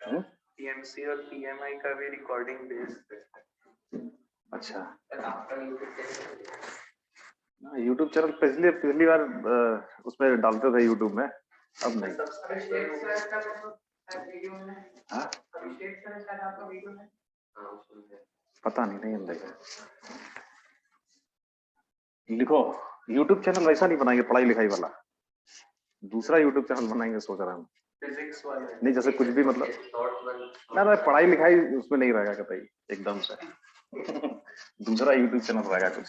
PMC और PMI का भी रिकॉर्डिंग बेस पे। अच्छा, यूट्यूब चैनल पहली बार उसमें डालते थे यूट्यूब में, अब नहीं। हाँ? पता नहीं हम देखे। लिखो यूट्यूब चैनल वैसा नहीं बनाएंगे पढ़ाई लिखाई वाला, दूसरा यूट्यूब चैनल बनाएंगे सोच रहे हैं हम। फिजिक्स वाला नहीं, जैसे कुछ भी मतलब ना पढ़ाई लिखाई उसमें नहीं रहेगा कतई एकदम से। दूसरा यूट्यूब चैनल रहेगा कुछ,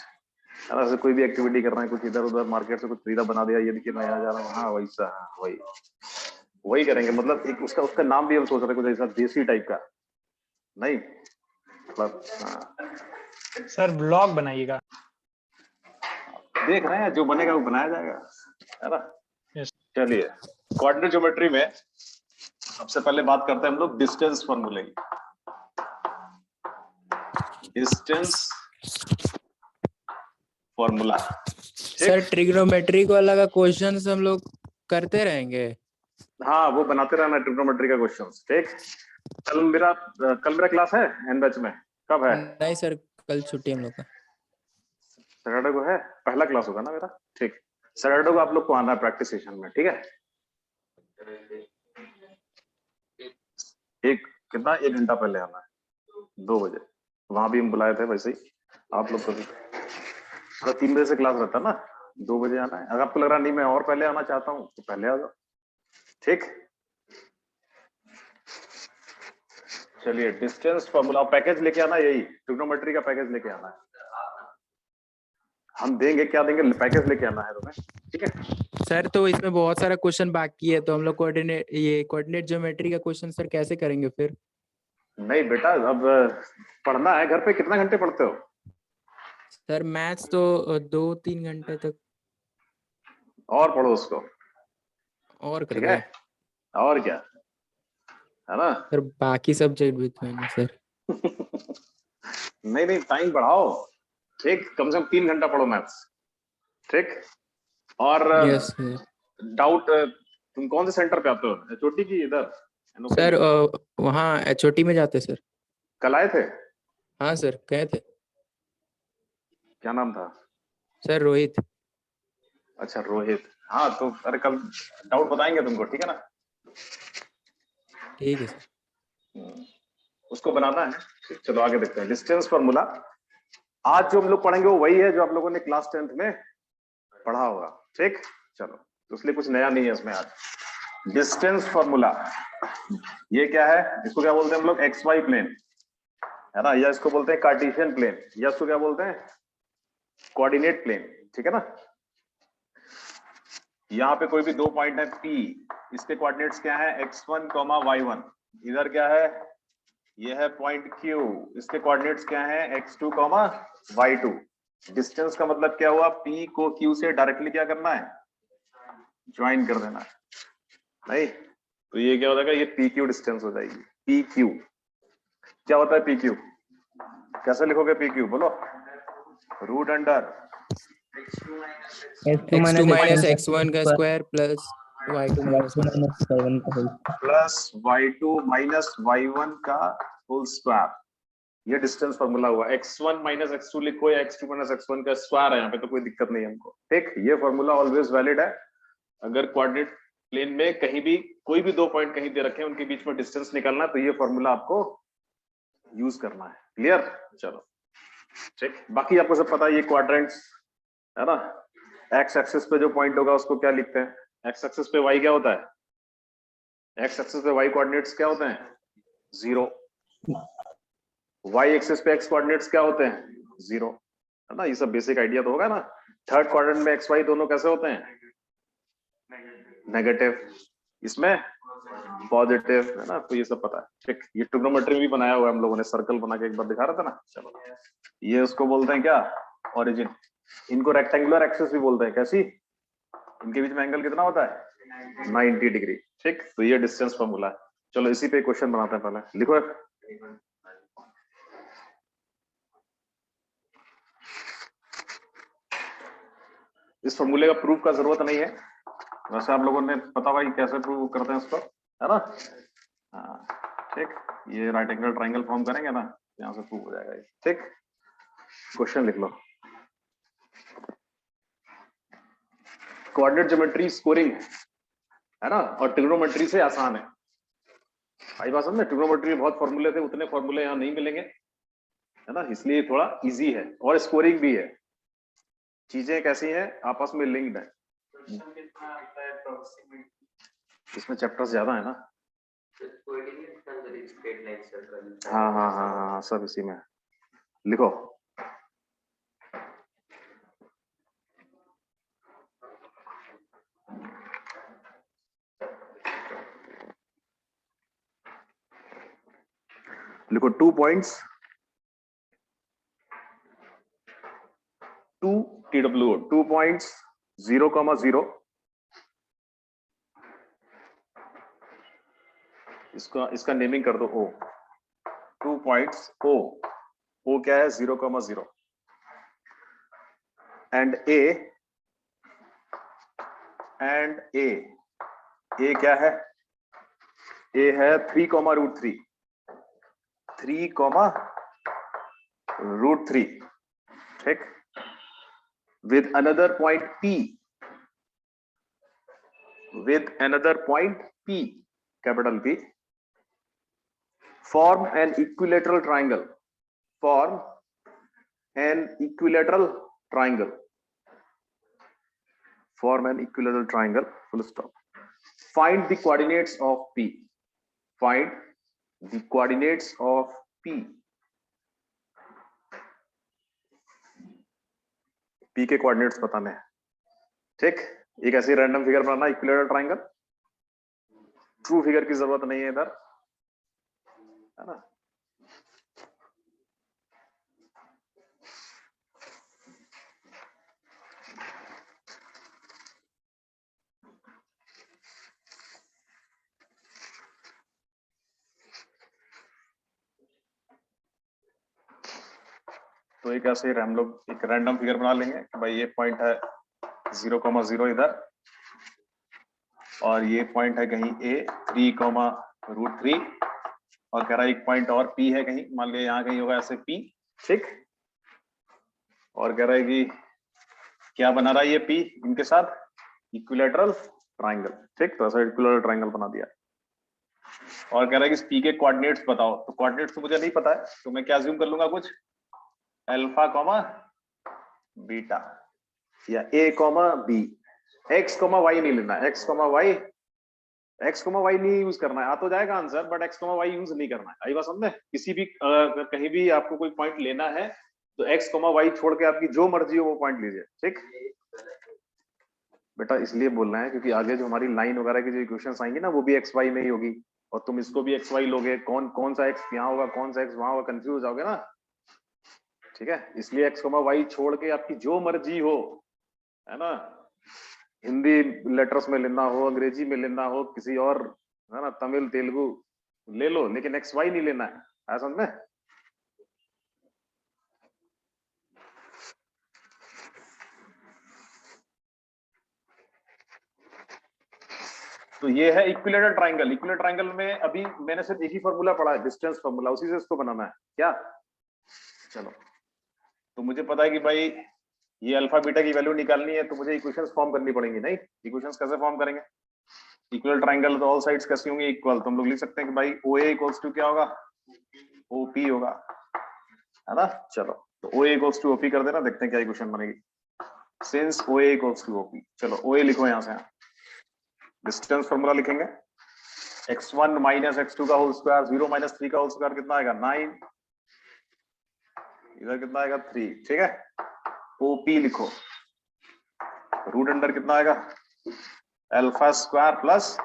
ऐसे कोई भी एक्टिविटी कर रहे हैं, कुछ इधर उधर मार्केट से कुछ खरीदा बना दिया, ये देखिए मैं यहाँ जा रहा हूँ, हाँ वैसा, हाँ वही करेंगे। मतलब एक उसका नाम भी हम सोच रहे हैं कुछ ऐसा देसी टाइप का, नहीं मतलब सर ब्लॉग बनाइएगा। देख रहे हैं जो बनेगा वो बनाया जाएगा, है ना। चलिए कोऑर्डिनेट ज्योमेट्री में सबसे पहले बात करते हैं हम लोग डिस्टेंस फॉर्मूले की। डिस्टेंस फॉर्मूला सर ट्रिग्नोमेट्री को अलग क्वेश्चंस हम लोग करते रहेंगे। हाँ वो बनाते रहना ट्रिग्नोमेट्री का क्वेश्चंस। ठीक, कल मेरा क्लास है एन बैच में, कब है? नहीं सर कल छुट्टी हम लोग का। सैटरडे को है, पहला क्लास होगा ना मेरा। ठीक, सैटरडे को आप लोग को आना है प्रैक्टिस सेशन में, ठीक है। एक घंटा पहले आना है, 2 बजे। वहां भी हम बुलाए थे वैसे ही आप लोग को भी। 3 बजे से क्लास रहता है ना, 2 बजे आना है। अगर आपको लग रहा नहीं मैं और पहले आना चाहता हूँ तो पहले आ जाओ। ठीक, चलिए डिस्टेंस फॉर्मूला पैकेज लेके आना, यही ट्रिग्नोमेट्री का पैकेज लेके आना है। हम देंगे, क्या देंगे, पैकेज लेके आना है तुम्हें, ठीक है सर। तो इसमें बहुत सारा क्वेश्चन बाकी है, तो हम लोग कोऑर्डिनेट ज्योमेट्री का क्वेश्चन सर कैसे करेंगे फिर? नहीं बेटा, अब पढ़ना है घर पे। कितना घंटे पढ़ते हो? सर मैथ्स तो 2-3 घंटे तक। और पढ़ो उसको, और कर ठीक दे है, और क्या है ना। सर, बाकी सब्जेक्ट भी तो है ना सर। नहीं टाइम बढ़ाओ, ठीक, कम से कम 3 घंटा पढ़ो मैथ्स, ठीक। और यस सर। डाउट, तुम कौन से सेंटर पे आते हो, एचओटी की इधर? सर वहाँ एचओटी में जाते सर। कल आए थे? हाँ सर गए थे। क्या नाम था? सर रोहित। अच्छा रोहित, हाँ तो अरे कल डाउट बताएंगे तुमको, ठीक है ना। ठीक है सर। उसको बनाना है। चलो आगे देखते हैं डिस्टेंस फॉर्मूला। आज जो हम लोग पढ़ेंगे वो वही है जो आप लोगों ने क्लास 10th में पढ़ा होगा, ठीक। चलो तो इसलिए कुछ नया नहीं है इसमें आज। डिस्टेंस फॉर्मूला ये क्या है, इसको क्या बोलते हैं हम लोग, एक्स वाई प्लेन, है ना, या इसको बोलते हैं कार्टेशियन प्लेन, या इसको क्या बोलते हैं, कोऑर्डिनेट प्लेन, ठीक है ना। यहाँ पे कोई भी 2 पॉइंट है P, इसके कोऑर्डिनेट्स क्या है, x1, y1। इधर क्या है, ये है पॉइंट Q, इसके कोऑर्डिनेट्स क्या है, x2, y2। डिस्टेंस का मतलब क्या हुआ, P को Q से डायरेक्टली क्या करना है, ज्वाइन कर देना है, नहीं तो ये क्या हो जाएगा, ये PQ डिस्टेंस हो जाएगी। PQ क्या होता है, PQ कैसे लिखोगे, PQ बोलो, root under x2 minus x1 का square plus y2 minus y2 minus y1 का होल स्क्वायर। ये डिस्टेंस फॉर्मूला हुआ। x1 माइनस x2 लिखो या x2 माइनस x1 का स्क्वायर है, यहाँ पे तो कोई दिक्कत नहीं है हमको, ठीक। ये फॉर्मूला ऑलवेज वैलिड है। अगर कोऑर्डिनेट प्लेन में कहीं भी कोई भी 2 पॉइंट कहीं दे रखे हैं, उनके बीच में डिस्टेंस निकालना है, तो ये फॉर्मूला आपको यूज करना है। क्लियर, चलो ठीक। बाकी आपको सब पता है, ये क्वाड्रेंट्स है ना। एक्स एक्सिस पे जो पॉइंट होगा उसको क्या लिखते हैं, एक्स एक्सिस पे वाई क्या होता है, एक्स एक्सिस पे वाई कोऑर्डिनेट्स क्या होते हैं, 0। वाई एक्सिस पे एक्स कोऑर्डिनेट्स क्या होते हैं, 0, है ना। ये सब बेसिक आइडिया तो होगा ना। थर्ड क्वाड्रेंट में एक्स वाई दोनों कैसे होते हैं, नेगेटिव, इसमें पॉजिटिव, है ना। तो ये सब पता है, ठीक। ये ट्रिग्नोमेट्री भी बनाया हुआ है हम लोगों ने, सर्कल बना के एक बार दिखा रहा था ना। चलो ये उसको बोलते हैं क्या, ओरिजिन। इनको रेक्टेंगुलर एक्सिस भी बोलते हैं, कैसी, इनके बीच में एंगल कितना होता है, 90 डिग्री, ठीक। तो ये डिस्टेंस फॉर्मूला है। चलो इसी पे क्वेश्चन बनाते हैं, पहले लिखो। इस फॉर्मूले का प्रूफ का जरूरत नहीं है, वैसे आप लोगों ने पता भाई कैसे प्रूव करते हैं इसको, है ना। हाँ ठीक, ये राइट एंगल ट्राइंगल फॉर्म करेंगे ना, यहाँ से प्रूव हो जाएगा ये। ठीक, क्वेश्चन लिख लो। कोऑर्डिनेट ज्योमेट्री स्कोरिंग है ना, और ट्रिग्नोमेट्री से आसान है। आई बात समझ में, ट्रिग्नोमेट्री में बहुत फॉर्मूले थे, उतने फॉर्मूले यहाँ नहीं मिलेंगे, है ना, इसलिए थोड़ा इजी है और स्कोरिंग भी है। चीजें कैसी हैं, आपस में लिंक्ड है। क्वेश्चन कितना आता है अप्रोक्सीमेट? इसमें चैप्टर्स ज्यादा है ना। कोऑर्डिनेट के अंदर एक स्ट्रेट लाइन चल रहा है। हाँ हाँ हाँ हाँ, सब इसी में है। लिखो, लिखो 2 पॉइंट्स 2 TWO 2 पॉइंट्स 0,0, इसका नेमिंग कर दो O। 2 पॉइंट्स O क्या है, 0,0 एंड A क्या है, A है 3,√3 3,√3, ठीक, with another point P, capital P, form an equilateral triangle, full stop. Find the coordinates of P. P के कोऑर्डिनेट्स बताने हैं। ठीक, एक ऐसी रैंडम फिगर बनाना, इक्विलेटरल ट्रायंगल। ट्रू फिगर की जरूरत नहीं है इधर, है ना। तो एक ऐसे हम लोग एक रैंडम फिगर बना लेंगे कि भाई ये पॉइंट है 0,0 इधर, और ये पॉइंट है कहीं A 3,√3, और कह रहा है एक पॉइंट और P है कहीं, मान लिया यहाँ कहीं होगा ऐसे P, ठीक, और कह रहा है कि क्या बना रहा है ये P इनके साथ, इक्विलेटरल ट्रायंगल। ठीक, तो ऐसा इक्विलेटरल ट्रायंगल बना दिया, और कह रहा है कि P के कोऑर्डिनेट्स बताओ। तो कोऑर्डिनेट्स तो मुझे नहीं पता है, तो मैं क्या अज्यूम कर लूंगा, कुछ अल्फा कॉमा बीटा या A comma B। X comma Y नहीं लेना, X कॉमा Y नहीं यूज करना है। आ तो जाएगा answer, but X comma Y use नहीं करना है। आई बात समझे, किसी भी कहीं भी आपको कोई पॉइंट लेना है तो X कॉमा Y छोड़ के आपकी जो मर्जी हो वो पॉइंट लीजिए। ठीक बेटा, इसलिए बोलना है क्योंकि आगे जो हमारी लाइन वगैरह की जो इक्वेशंस आएंगी ना, वो भी XY में ही होगी, और तुम इसको भी XY लोगे, कौन सा X यहाँ होगा, कौन सा X वहां होगा, कंफ्यूज हो जाओगे ना। ठीक है, इसलिए X कॉमा Y छोड़ के आपकी जो मर्जी हो, है ना, हिंदी लेटर्स में लेना हो, अंग्रेजी में लेना हो, किसी और, है ना, तमिल तेलुगु ले लो, लेकिन XY नहीं लेना है। ऐसा समझ में। तो ये है इक्विलेटरल ट्रायंगल। इक्विलेटरल ट्रायंगल में अभी मैंने सिर्फ एक ही फॉर्मूला पढ़ा है, डिस्टेंस फॉर्मूला, उसी से इसको बनाना है क्या। चलो, तो मुझे पता है कि भाई ये अल्फा बीटा की वैल्यू निकालनी है, तो मुझे इक्वेशंस फॉर्म करनी पड़ेंगी। नहीं, इक्वेशंस कैसे फॉर्म करेंगे, इक्वल ट्रायंगल तो ऑल साइड्स कैसी होंगी, इक्वल। तो हम लोग लिख सकते हैं कि भाई OA इक्वल्स टू क्या होगा, OP होगा, है ना। चलो, तो OA इक्वल्स टू OP कर देना, देखते हैं क्या इक्वेशन बनेगी। Since OA equals to OP, चलो OA लिखो यहां से। डिस्टेंस फॉर्मूला लिखेंगे, x1 माइनस x2 का होल स्क्वायर, 0 माइनस 3 का होल स्क्वायर कितना आएगा 9, इधर कितना आएगा 3। ठीक है, OP लिखो, रूट अंडर कितना आएगा alpha square plus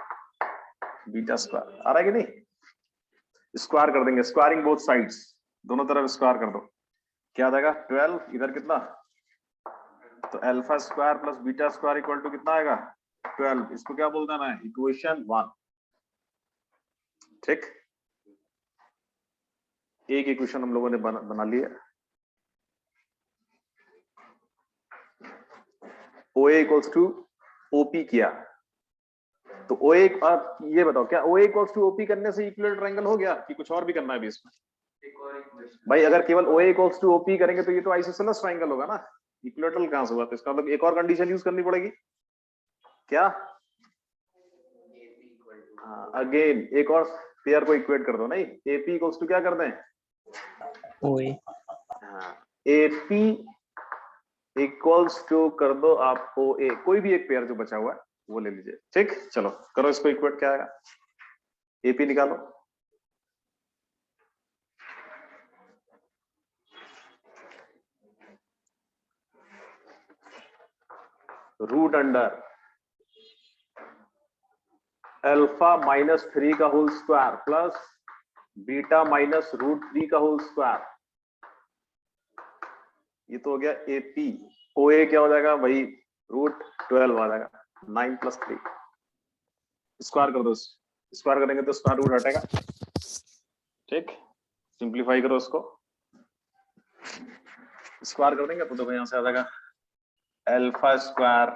beta square. आ रहा है कि नहीं, स्क्वायर कर देंगे, स्क्वायरिंग बोथ साइड्स, दोनों तरफ स्क्वायर कर दो, क्या आ जाएगा 12, इधर कितना, तो alpha square plus beta square equal to कितना आएगा 12। इसको क्या बोलते हैं, इक्वेशन 1। ठीक, एक इक्वेशन हम लोगों ने बना लिया। OA इक्वल्स टू OP किया, तो ओ ए, ये बताओ क्या ओ इक्वल्स टू ओपी करने से इक्विलेटरल ट्रायंगल हो गया कि कुछ और भी करना है अभी इसमें? एक और इक्वेशन। भाई अगर केवल ओ इक्वल्स टू ओपी करेंगे तो ये तो आइसोसेलेस ट्रायंगल होगा ना, इक्विलेटरल कहां से हुआ? तो इसका मतलब एक और कंडीशन यूज करनी पड़ेगी क्या? हाँ अगेन एक और पेयर को इक्वेट कर दो, नहीं एपी इक्वल्स टू क्या कर दें? ओए हाँ एपी इक्वल्स टू कर दो आप ओ ए, कोई भी एक पेयर जो बचा हुआ है वो ले लीजिए। ठीक, चलो करो इसको इक्वेट, क्या आएगा? एपी निकालो। रूट अंडर अल्फा माइनस 3 का whole square plus beta minus root 3 का होल स्क्वायर, ये तो हो गया एपी। ओ ए क्या हो जाएगा भाई? रूट 12 आ जाएगा, 9 प्लस 3। स्क्वायर कर दो, स्क्वायर करेंगे तो स्क्वायर रूट हटेगा। ठीक, सिंप्लीफाई करो उसको, स्क्वायर कर देंगे तो देखो यहां से आ जाएगा alpha square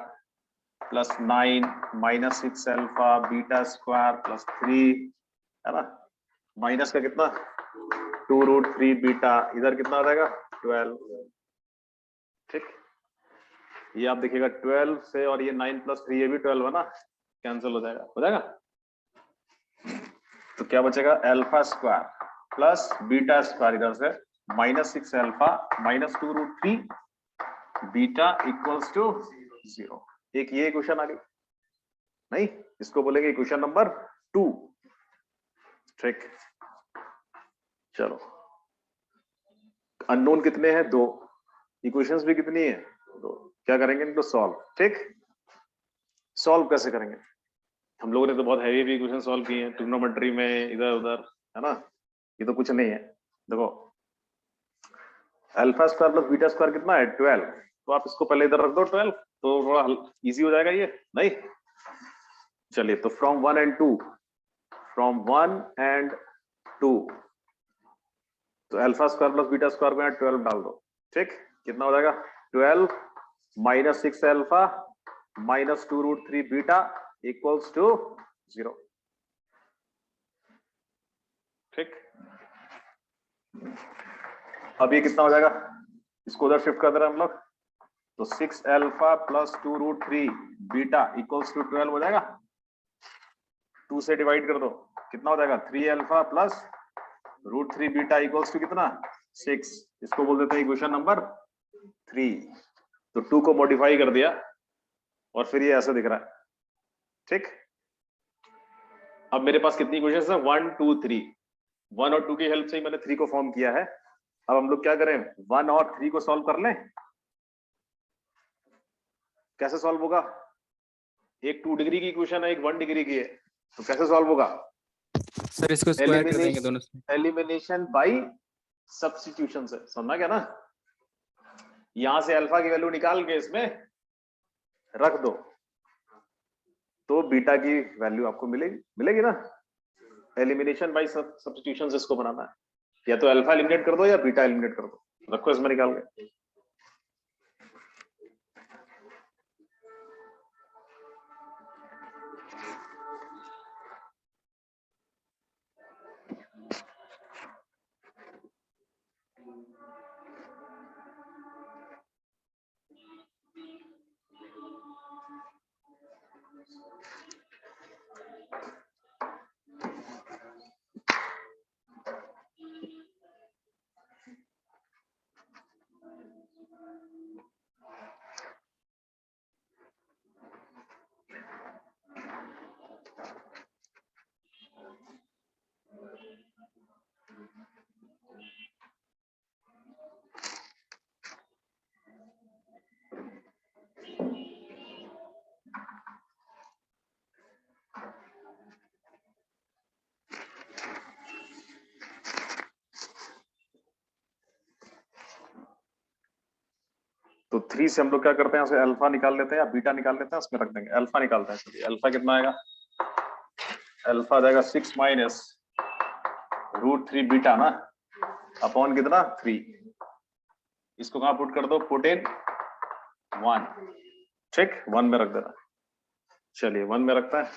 plus 9 minus 6 alpha beta square plus 3, है ना? माइनस का कितना? 2 रूट 3 बीटा, इधर कितना आ जाएगा? 12। ठीक, ये आप देखिएगा 12 से और ये 9 प्लस 3 ये भी 12 है ना, कैंसिल हो जाएगा, हो जाएगा। तो क्या बचेगा? Alpha square plus beta square इधर से minus 6 alpha minus 2 root 3 beta equals to 0। एक ये इक्वेशन आ गई, नहीं इसको बोलेंगे इक्वेशन नंबर 2। ठीक, चलो अननोन कितने हैं? 2, इक्वेशंस भी कितनी है? 2। क्या करेंगे इनको? सॉल्व। ठीक, सॉल्व कैसे करेंगे? हम लोगों ने तो बहुत हैवी इक्वेशन सॉल्व किए हैं ट्रिग्नोमेट्री में, इधर उधर, है ना? ये तो कुछ नहीं है। देखो alpha square plus beta square कितना है? 12। तो आप इसको पहले इधर रख दो 12, तो थोड़ा इजी हो जाएगा ये, नहीं? चलिए तो फ्रॉम 1 एंड 2, फ्रॉम 1 एंड 2, तो alpha square plus beta square में 12 डाल दो। ठीक, कितना हो जाएगा? 12 minus 6 alpha minus 2 root 3 beta equals to 0। ठीक, अब ये कितना हो जाएगा? इसको उधर शिफ्ट कर दे रहे हैं हम लोग, तो 6 alpha plus 2 root 3 beta equals to 12 हो जाएगा। 2 से डिवाइड कर दो, कितना हो जाएगा? 3 alpha plus root 3 beta equals to कितना? 6। इसको बोल देते हैं इक्वेशन नंबर 3। तो 2 को मॉडिफाई कर दिया और फिर ये ऐसा दिख रहा है। ठीक, अब मेरे पास कितनी इक्वेशंस है? 1 2 3। 1 और 2 की हेल्प से ही मैंने 3 को फॉर्म किया है। अब हम लोग क्या करें? 1 और 3 को सॉल्व कर लें। कैसे सॉल्व होगा? एक 2 डिग्री की इक्वेशन है, एक 1 डिग्री की है, तो कैसे सॉल्व होगा? सर इसको स्क्वायर कर देंगे दोनों से। एलिमिनेशन बाय सब्स्टिट्यूशन से, समझना क्या ना? यहां से अल्फा की वैल्यू निकाल के इसमें रख दो तो बीटा की वैल्यू आपको मिलेगी ना। एलिमिनेशन बाय सब्स्टिट्यूशन से इसको बनाना है, या तो अल्फा एलिमिनेट कर दो या बीटा एलिमिनेट कर दो, रखो इसमें निकाल के। तो 3 से हम लोग क्या करते हैं? यहाँ से अल्फा निकाल लेते हैं या बीटा निकाल लेते हैं, उसमें रख देंगे। अल्फा निकालते हैं, चलिए अल्फा कितना आएगा? अल्फा जाएगा 6 माइनस रूट 3 बीटा ना, अपॉन कितना? 3। इसको कहां पुट कर दो? Put in 1। ठीक, 1 में रख देना। चलिए 1 में रखता है।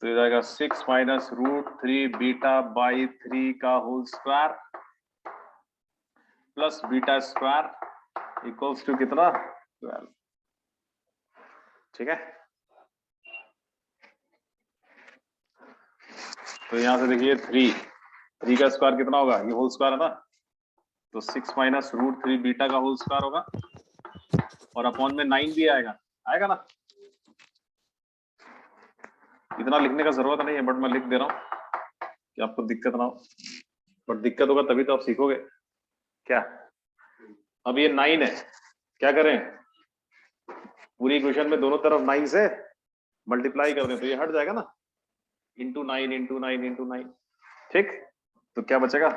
तो ये जाएगा 6 माइनस रूट 3 बीटा बाई 3 का whole square plus beta square equals to कितना 12। ठीक है, तो यहां से देखिए 3 का स्क्वायर कितना होगा, ये होल स्क्वायर है ना, तो 6 माइनस रूट 3 बीटा का होल स्क्वायर होगा और अपॉन में 9 भी आएगा ना। इतना लिखने का जरूरत नहीं है, बट मैं लिख दे रहा हूं कि आपको दिक्कत ना हो, बट दिक्कत होगा तभी तो आप सीखोगे। क्या अब ये 9 है, क्या करें, पूरी इक्वेशन में दोनों तरफ 9 से मल्टीप्लाई कर दें तो ये हट जाएगा ना, इंटू 9 इंटू 9 इंटू 9। ठीक, तो क्या बचेगा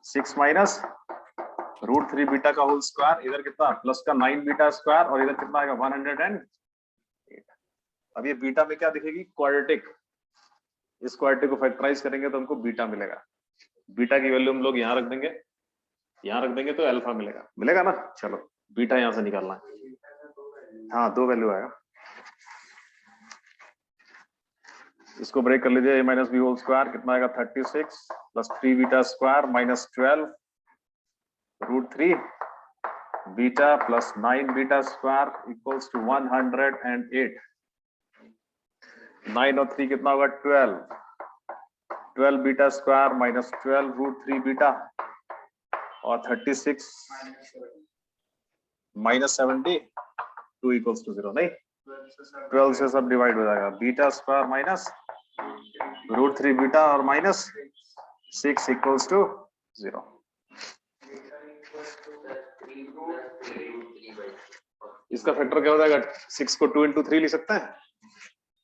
6 माइनस रूट 3 बीटा का होल स्क्वायर, इधर कितना प्लस का 9 बीटा स्क्वायर और इधर कितना आएगा 108। अब ये बीटा में क्या दिखेगी, क्वाड्रेटिक, इस क्वाड्रेटिक को फैक्टराइज करेंगे तो हमको बीटा मिलेगा। बीटा की वैल्यू हम लोग यहाँ रख देंगे, यहाँ रख देंगे तो अल्फा मिलेगा ना। चलो बीटा यहां से निकालना है, हाँ 2 वैल्यू आएगा, इसको ब्रेक कर लीजिए, a minus B whole square कितना आएगा 36 plus 3 beta square minus 12 root 3 beta plus 9 beta square equals to 108। 9 और 3 कितना होगा 12 beta square minus 12 root 3 beta और 36 माइनस 70 2 इक्वल्स टू 0। नहीं, 12 से सब डिवाइड हो जाएगा, beta square minus root 3 beta और माइनस 6 इक्वल्स टू 0। इसका फैक्टर क्या हो जाएगा, 6 को 2 इंटू 3 लिख सकते हैं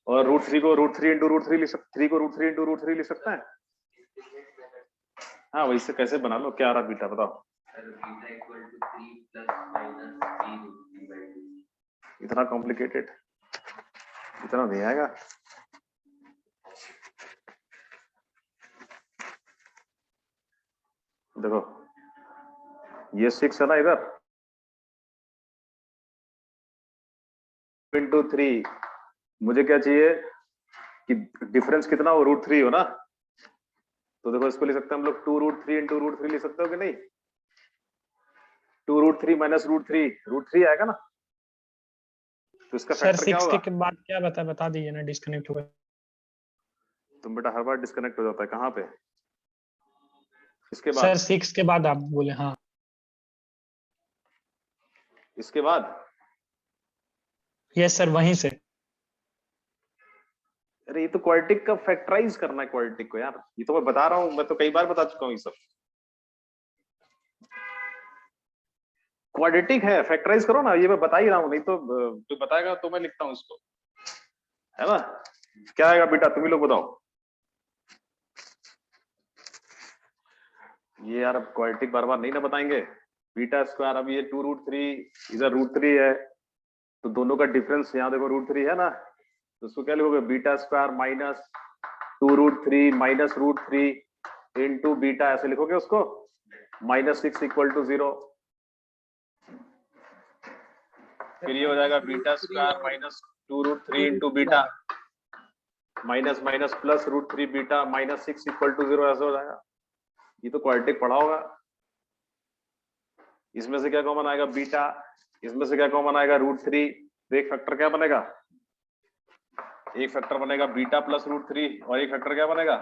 और रूट 3 को रूट 3 इंटू रूट 3 लिख सकते, 3 को रूट 3 इंटू रूट 3 लिख सकते हैं। हाँ वैसे कैसे बना लो, क्या आ रहा बीटा बताओ, इतना कॉम्प्लिकेटेड इतना नहीं आएगा। देखो ये 6 है ना, इधर इंटू 3, मुझे क्या चाहिए कि डिफरेंस कितना हो, रूट 3 हो ना, तो देखो इसको लिख सकते हैं हम लोग 2 रूट 3 इंटू रूट 3 लिख सकते हो कि नहीं, 2 रूट 3 माइनस रूट 3 आएगा ना, तो इसका सर फैक्टर क्या 6 होगा। के बाद क्या बता दीजिए ना, डिस्कनेक्ट हुआ। तुम बेटा हर बार डिस्कनेक्ट हो जाता है, कहाँ पे, इसके सर बाद 6 के बाद आप बोले, हाँ इसके बाद यस सर वहीं से। अरे ये तो क्वाड्रेटिक का फैक्टराइज करना है, क्वाड्रेटिक को यार, ये तो मैं बता रहा हूँ, मैं तो कई बार बता चुका हूँ ये सब। क्वाड्रेटिक है, फैक्टराइज करो ना, ये मैं बता ही रहा हूँ, नहीं तो तू बताएगा तो मैं लिखता हूँ इसको, है ना। क्या आएगा बेटा, तुम ही लोग बताओ। ये यार अब क्वाड्रेटिक बार बार नहीं ना बताएंगे। बीटा स्क्वायर, अब ये 2 रूट 3 इधर रूट 3 है, तो दोनों का डिफरेंस यहाँ देखो रूट 3 है ना, तो उसको क्या लिखोगे, beta square minus 2 root 3 minus root 3 into beta, ऐसे लिखोगे उसको, माइनस 6 इक्वल टू 0। फिर ये हो जाएगा beta square minus 2 root 3 into beta minus minus plus root 3 beta minus 6 equal to 0, ऐसा हो जाएगा। ये तो क्वाड्रेटिक पढ़ा होगा। इसमें से क्या कॉमन आएगा, बीटा, इसमें से क्या कॉमन आएगा, रूट 3, तो एक फैक्टर क्या बनेगा, एक फैक्टर बनेगा बीटा प्लस रूट 3 और एक फैक्टर क्या बनेगा,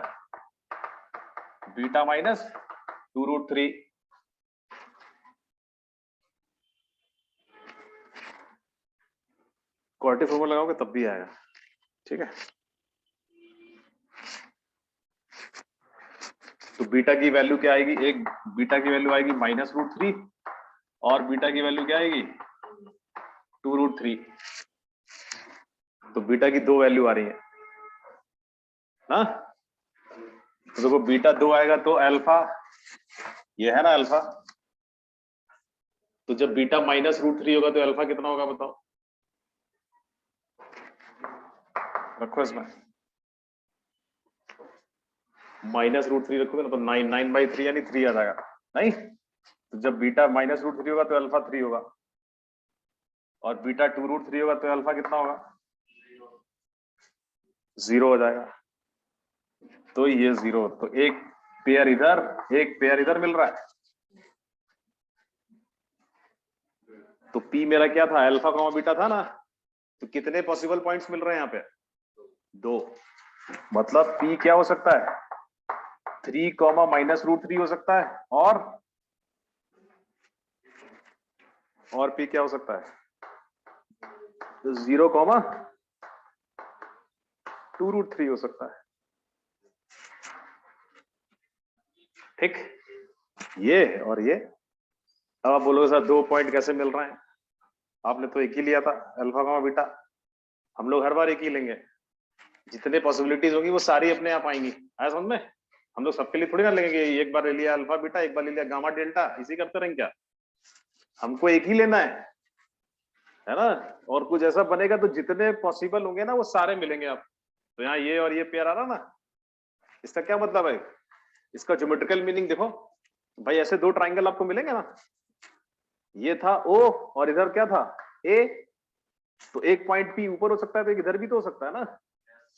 beta minus 2 root 3। Quadratic formula लगाओगे तब भी आएगा, ठीक है। तो बीटा की वैल्यू क्या आएगी, एक बीटा की वैल्यू आएगी माइनस रूट 3 और बीटा की वैल्यू क्या आएगी 2 रूट 3। तो बीटा की 2 वैल्यू आ रही है ना, तो देखो बीटा 2 आएगा तो अल्फा, ये है ना अल्फा, तो जब बीटा माइनस रूट 3 होगा तो अल्फा कितना होगा बताओ, रखो इसमें माइनस रूट 3 रखोगे ना तो 9/3 यानी 3 आ जाएगा, नहीं, तो जब बीटा माइनस रूट 3 होगा तो अल्फा 3 होगा और बीटा 2 रूट 3 होगा तो अल्फा कितना होगा, 0 हो जाएगा, तो ये 0, तो एक पेयर इधर एक पेयर इधर मिल रहा है। तो P मेरा क्या था, अल्फा कॉमा बीटा था ना, तो कितने पॉसिबल पॉइंट्स मिल रहे हैं यहाँ पे, 2। मतलब P क्या हो सकता है, 3 कॉमा -√3 हो सकता है, और P क्या हो सकता है, 0 कॉमा 2√3 हो सकता है। ठीक, ये और ये। अब आप बोलोगे सर 2 पॉइंट कैसे मिल रहे हैं, आपने तो एक ही लिया था अल्फा कॉमा बीटा, हम लोग हर बार एक ही लेंगे, जितने पॉसिबिलिटीज होंगी वो सारी अपने आप आएंगी। आया समझ में, हम लोग सबके लिए थोड़ी ना लेंगे एक बार ले लिया अल्फा बीटा, एक बार ले लिया गामा डेल्टा, इसी करते रहेंगे क्या, हमको एक ही लेना है ना। और कुछ ऐसा बनेगा तो जितने पॉसिबल होंगे ना वो सारे मिलेंगे आप। तो यहाँ ये और ये पेयर आ रहा ना, इसका क्या मतलब है, इसका ज्योमेट्रिकल मीनिंग देखो भाई, ऐसे 2 ट्राइंगल आपको मिलेंगे ना, ये था O और इधर क्या था A, तो एक पॉइंट P ऊपर हो सकता है तो एक इधर भी तो हो सकता है ना,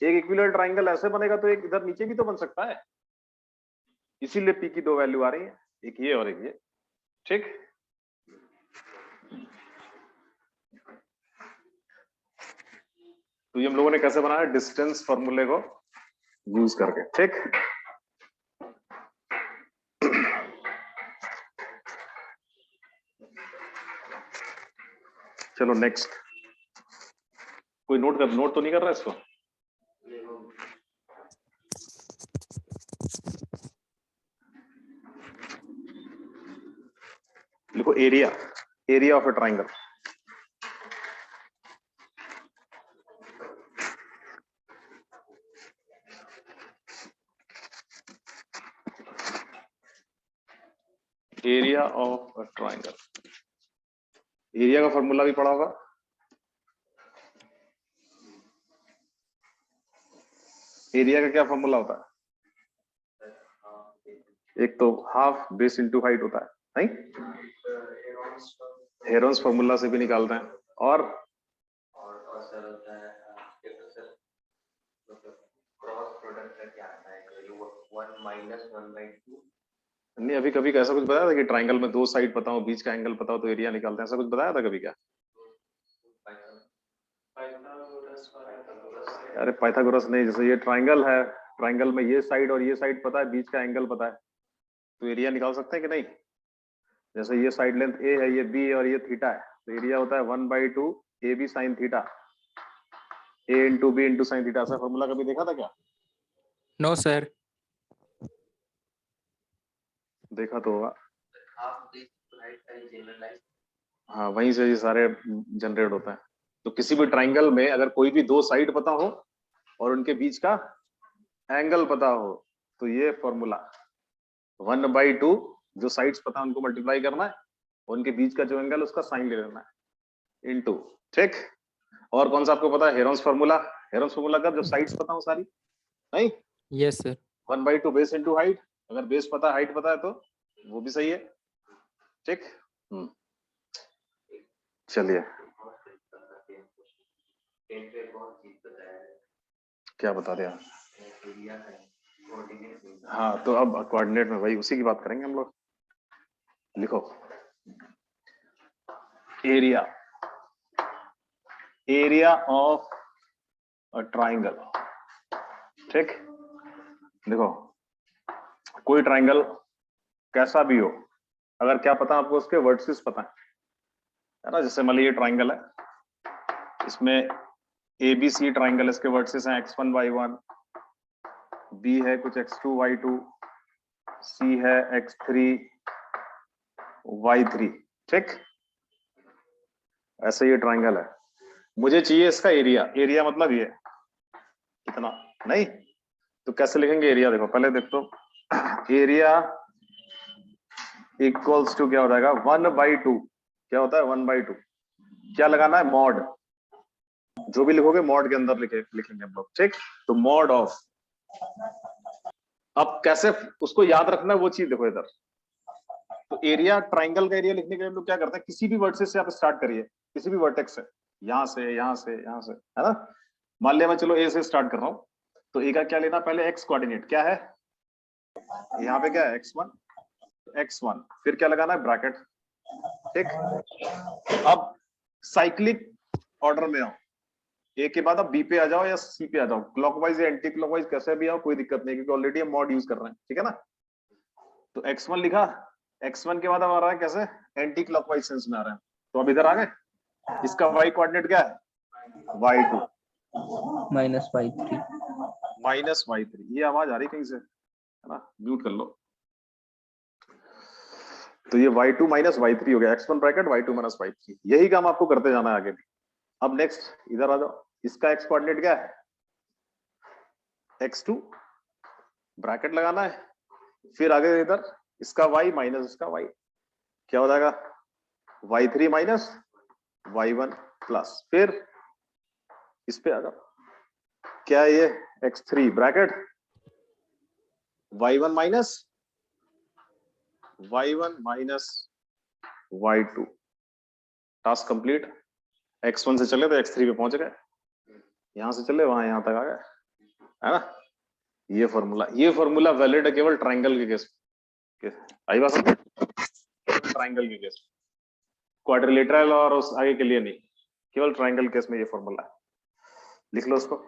एक इक्विलर ट्राइंगल ऐसे बनेगा तो एक इधर नीचे भी तो बन सकता है, इसीलिए P की 2 वैल्यू आ रही है, एक ये और एक ये। ठीक, तो ये हम लोगों ने कैसे बनाया, डिस्टेंस फॉर्मूले को यूज करके। ठीक, चलो नेक्स्ट, कोई नोट तो नहीं कर रहा है इसको, लिखो area of a triangle. Area of a triangle, area का फॉर्मूला भी पढ़ा होगा, एरिया का क्या फॉर्मूला होता है, एक तो हाफ बेस इंटू हाइट होता है, नहीं हेरोन्स फॉर्मूला से भी निकालते हैं, और सर होता है क्रॉस प्रोडक्ट का क्या आता है, 1 - 1/2। नहीं, अभी कभी ऐसा कुछ बताया था कि ट्राइंगल में 2 साइड पता हो, बीच का एंगल पता हो तो एरिया निकालते हैं, ऐसा कुछ बताया था कभी क्या, अरे पाइथागोरस नहीं, जैसे ये ट्राइंगल है, ट्राइंगल में ये साइड और ये साइड पता है, बीच का एंगल पता है, तो एरिया निकाल सकते हैं कि नहीं। जैसे ये साइड लेंथ A है, ये B और ये थीटा है, तो एरिया होता है 1/2 AB sin theta, A into B into sine theta. ऐसा फॉर्मूला कभी देखा था क्या, नो सर। देखा तो होगा, हाफ बेस हाइट का जनरलाइज, हाँ वहीं से ये सारे जनरेट होता है। तो किसी भी ट्राइंगल में अगर कोई भी 2 साइड पता हो और उनके बीच का एंगल पता हो, तो ये फॉर्मूला 1/2, जो साइड्स पता है उनको मल्टीप्लाई करना है, उनके बीच का जो एंगल उसका साइन ले लेना है, इनटू। ठीक, और कौन सा आपको पता है, हेरोन्स फॉर्मूला। हेरोन्स फॉर्मूला का जो साइड्स पता हो सारी, नहीं, yes sir. 1/2 base into height, अगर बेस पता है हाइट पता है तो वो भी सही है। ठीक, चलिए क्या बता दिया, हाँ तो अब कोऑर्डिनेट में वही उसी की बात करेंगे हम लोग। लिखो एरिया ऑफ अ ट्राइंगल। ठीक, देखो कोई ट्राइंगल कैसा भी हो, अगर क्या पता आपको उसके वर्टिसेस पता है ना, जैसे मान लीजिए ये ट्राइंगल है, इसमें ABC ट्राइंगल, इसके वर्टिसेस हैं x1 y1, B है कुछ x2 y2, C है x3 y3। ठीक, ऐसे ये ट्राइंगल है, मुझे चाहिए इसका एरिया, एरिया मतलब ये कितना, नहीं तो कैसे लिखेंगे एरिया, देखो पहले देख तो, एरिया इक्वल्स टू क्या हो जाएगा, 1/2, क्या होता है 1/2, क्या लगाना है, मॉड, जो भी लिखोगे मॉड के अंदर लिखेंगे हम लोग। ठीक, तो मॉड ऑफ, अब कैसे उसको याद रखना है वो चीज देखो इधर, तो एरिया, ट्राइंगल का एरिया लिखने के लिए हम लोग क्या करते हैं, किसी भी वर्टेक्स से आप स्टार्ट करिए, किसी भी वर्टेक्स से, यहां से यहां से यहां से, है ना। मान लिया मैं चलो A से स्टार्ट कर रहा हूं, तो ए का क्या लेना, पहले एक्स कोऑर्डिनेट क्या है, यहाँ पे क्या है x1, x1, फिर क्या लगाना है ब्रैकेट, ठीक। अब साइक्लिक ऑर्डर में आओ, ए के बाद अब बी पे आ जाओ या सी पे आ जाओ, क्लॉकवाइज या एंटी क्लॉकवाइज कैसे भी आओ कोई दिक्कत नहीं, क्योंकि ऑलरेडी हम मॉड यूज कर रहे हैं, ठीक है ना। तो x1 लिखा, x1 के बाद अब आ रहा है कैसे, एंटी क्लॉकवाइज सेंस में आ रहा है, तो अब इधर आ गए, इसका y कोऑर्डिनेट क्या है, y2 -y3। -y3, ये आवाज आ रही कहीं से, है ना, म्यूट कर लो। तो ये y2 -y3 हो गया, x1 ब्रैकेट y2 -y3, यही काम आपको करते जाना है आगे भी। अब नेक्स्ट इधर आ जाओ, इसका x कोऑर्डिनेट क्या है, x2 ब्रैकेट लगाना है, फिर आगे इधर इसका y माइनस इसका y, क्या हो जाएगा, y3 माइनस y1 प्लस, फिर इस पे आ जाओ, क्या है ये x3 bracket y1 minus y2, task complete. x1 से चले तो x3 पे पहुंच गए, यहां से चले वहां यहां तक आ गए, है ना। ये फॉर्मूला वैलिड है केवल ट्रायंगल के केस में, आई बात समझ, ट्रायंगल के केस, क्वाड्रिलेटरल और उस आगे के लिए नहीं, केवल ट्रायंगल केस में ये फॉर्मूला है, लिख लो उसको।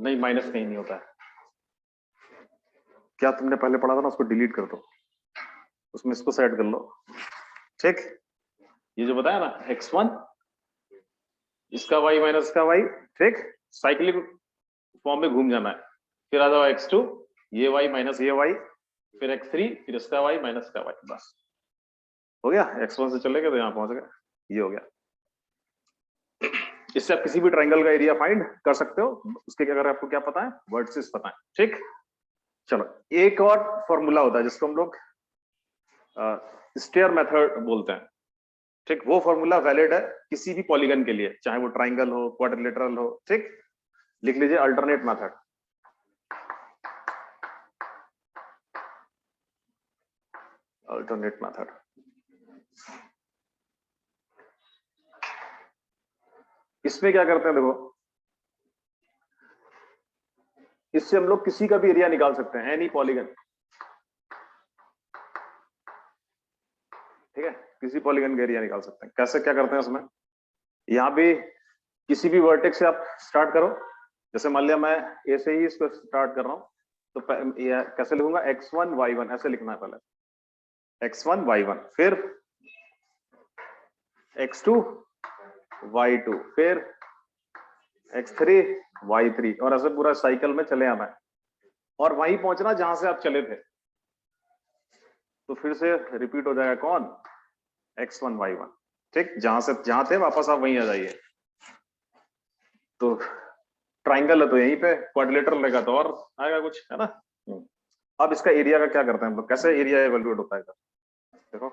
नहीं माइनस कहीं नहीं होता है, क्या तुमने पहले पढ़ा था ना, उसको डिलीट कर दो, उसमें इसको सेट कर लो, ठीक। ये जो बताया ना x1, इसका y माइनस का y, ठीक, साइक्लिक फॉर्म में घूम जाना है, फिर आ जाओ x2, ये y माइनस ये y, फिर x3, फिर इसका y माइनस का y, बस हो गया। x1 से चले गए तो यहाँ पहुंच गए, ये हो गया। इससे आप किसी भी ट्रायंगल का एरिया फाइंड कर सकते हो, उसके अगर आपको क्या पता है, वर्टिसेस पता है, ठीक। चलो एक और फॉर्मूला होता है जिसको हम लोग स्टेयर मेथड बोलते हैं, ठीक। वो फॉर्मूला वैलिड है किसी भी पॉलीगन के लिए, चाहे वो ट्रायंगल हो, क्वाड्रिलेटरल हो, ठीक। लिख लीजिए अल्टरनेट मेथड, अल्टरनेट मेथड। इसमें क्या करते हैं, देखो इससे हम लोग किसी का भी एरिया निकाल सकते हैं, एनी पॉलीगन, ठीक है, किसी पॉलीगन का एरिया निकाल सकते हैं। कैसे क्या करते हैं उसमें, यहाँ भी किसी भी वर्टेक्स से आप स्टार्ट करो, जैसे मान लिया मैं ए से ही इसको स्टार्ट कर रहा हूं, तो कैसे लिखूंगा, x1 y1 ऐसे लिखना है, पहले x1 y1, फिर x2 y2, फिर x3 y3, और ऐसे पूरा साइकिल में चले आना है और वहीं पहुंचना जहां से आप चले थे, तो फिर से रिपीट हो जाएगा कौन, x1 y1, ठीक। जहां थे वापस आप वहीं आ जाइए। तो ट्रायंगल है तो यहीं पे, क्वाड्रिलेटरल लेगा तो और आएगा कुछ, है ना। अब इसका एरिया का क्या करते हैं हम लोग, कैसे एरिया इवैल्यूएट होता है, देखो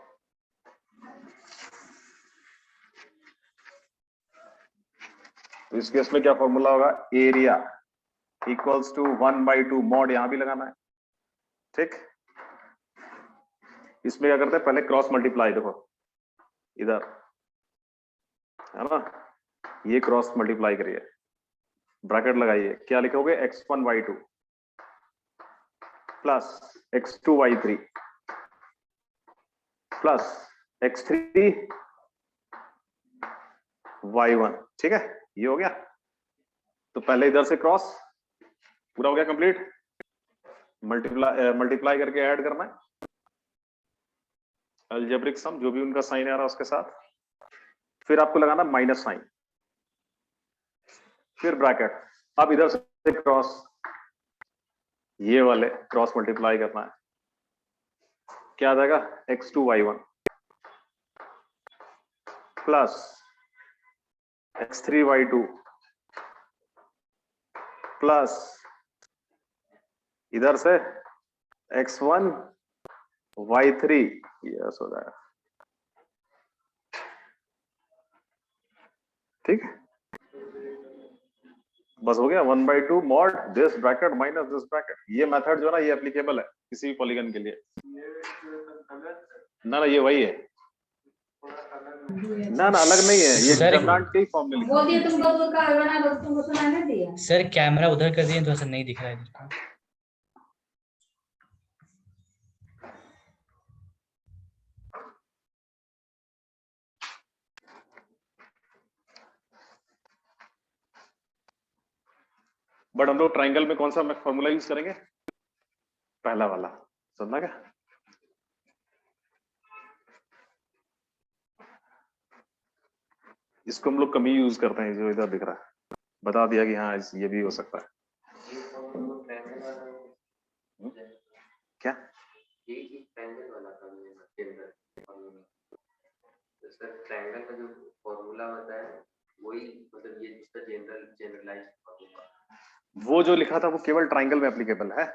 तो इस केस में क्या फॉर्मूला होगा, एरिया इक्वल्स टू 1/2 मॉड, यहां भी लगाना है, ठीक। इसमें क्या करते हैं, पहले क्रॉस मल्टीप्लाई, देखो इधर है ना, ये क्रॉस मल्टीप्लाई करिए, ब्रैकेट लगाइए, क्या लिखोगे, x1 y2 plus x2 y3 plus x3 y1, ठीक है, ये हो गया। तो पहले इधर से क्रॉस पूरा हो गया कंप्लीट, मल्टीप्लाई करके ऐड करना है, अलजेब्रिक सम जो भी उनका साइन आ रहा है उसके साथ, फिर आपको लगाना माइनस साइन, फिर ब्रैकेट, अब इधर से क्रॉस, ये वाले क्रॉस मल्टीप्लाई करना है, क्या आ जाएगा, x2 y1 plus x3 y2 plus इधर से x1 y3, यस हो जाएगा, ठीक। बस हो गया, 1/2 mod this bracket minus this bracket. ये मेथड जो है ना, ये एप्लीकेबल है किसी भी पॉलीगन के लिए, ना ये वही है, ना ना अलग नहीं है, ये सर- डिटरमिनेंट के फॉर्म में लिखा बोल हुआ दिया तुमको दूध का हलवा ना दो, तुमको सुना नहीं दिया। सर कैमरा उधर कर दिए, थोड़ा सा नहीं दिख रहा है इधर का। बट हम लोग ट्राइंगल में कौन सा फॉर्मूला यूज करेंगे? पहला वाला, समझना क्या? इसको हम लोग कम ही यूज करते हैं, जो इधर दिख रहा है। बता दिया कि हाँ ये भी हो सकता है। ये फॉर्मूला ट्रायंगल वाला क्या? ये ट्रायंगल वाला फॉर्मूला जनरल फॉर्मूला। तो सर ट्रायंगल का जो फॉर्मूला होता है वही, मतलब ये इसका जनरलाइज्ड फॉर्मूला। वो जो लिखा था वो केवल ट्राइंगल में एप्लीकेबल है।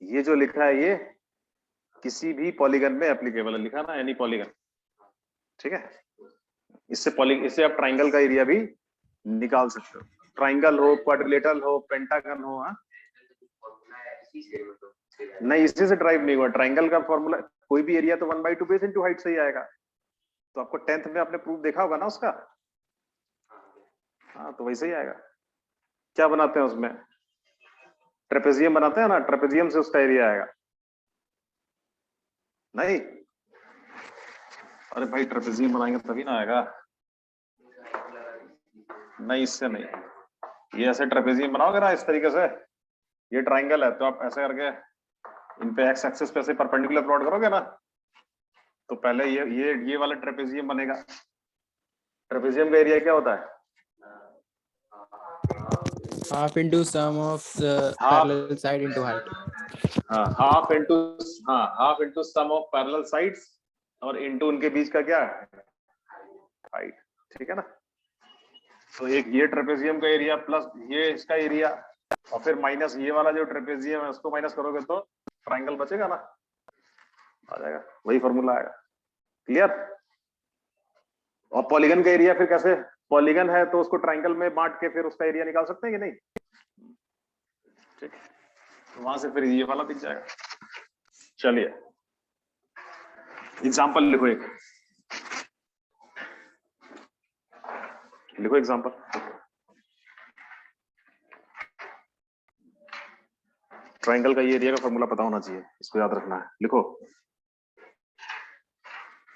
ये जो लिखा है ये किसी भी पॉलीगन में एप्लीकेबल है, लिखा ना एनी पॉलीगन, ठीक है। इससे आप ट्राइंगल का एरिया भी निकाल सकते हो, ट्राइंगल हो, क्वाड्रिलेटरल हो, पेंटागन हो। हाँ फॉर्मूला है इसी से, मतलब नहीं, इसी से ड्राइव नहीं हुआ। ट्राइंगल का फॉर्मूला कोई भी एरिया तो 1/2 बेस इनटू हाइट से ही आएगा। तो आपको 10th में आपने प्रूफ देखा होगा ना उसका। हाँ तो वैसे ही आएगा। क्या बनाते हैं उसमें? ट्रेपेजियम बनाते हैं ना, ट्रेपेजियम से उसका एरिया आएगा। नहीं, अरे भाई ट्रेपेजियम बनाएंगे तभी ना आएगा। नहीं, इससे नहीं। ये ऐसे ट्रेपेजियम बनाओगे ना इस तरीके से, ये ट्राइंगल है तो आप ऐसे करके इन पे एक्स एक्सिस पे ऐसे परपेंडिकुलर प्लॉट करोगे ना, तो पहले ये वाला ट्रेपेजियम बनेगा। ट्रेपेजियम का एरिया क्या होता है? Half into sum of parallel side into height. हाँ, half into sum of parallel sides और इंटू उनके बीच का क्या है? हाइट, ठीक है ना। तो एक ये ट्रेपेजियम का एरिया प्लस ये इसका एरिया, और फिर माइनस ये वाला जो ट्रेपेजियम है उसको माइनस करोगे तो ट्राइंगल बचेगा ना, आ जाएगा, वही फॉर्मूला आएगा। क्लियर? और पॉलीगन का एरिया फिर कैसे? पॉलीगन है तो उसको ट्राइंगल में बांट के फिर उसका एरिया निकाल सकते हैं कि नहीं? ठीक, तो वहां से फिर ये वाला दिख जाएगा। चलिए एग्जांपल लिखो, एक लिखो एग्जांपल। ट्राइंगल का ये एरिया का फॉर्मूला पता होना चाहिए, इसको याद रखना है। लिखो,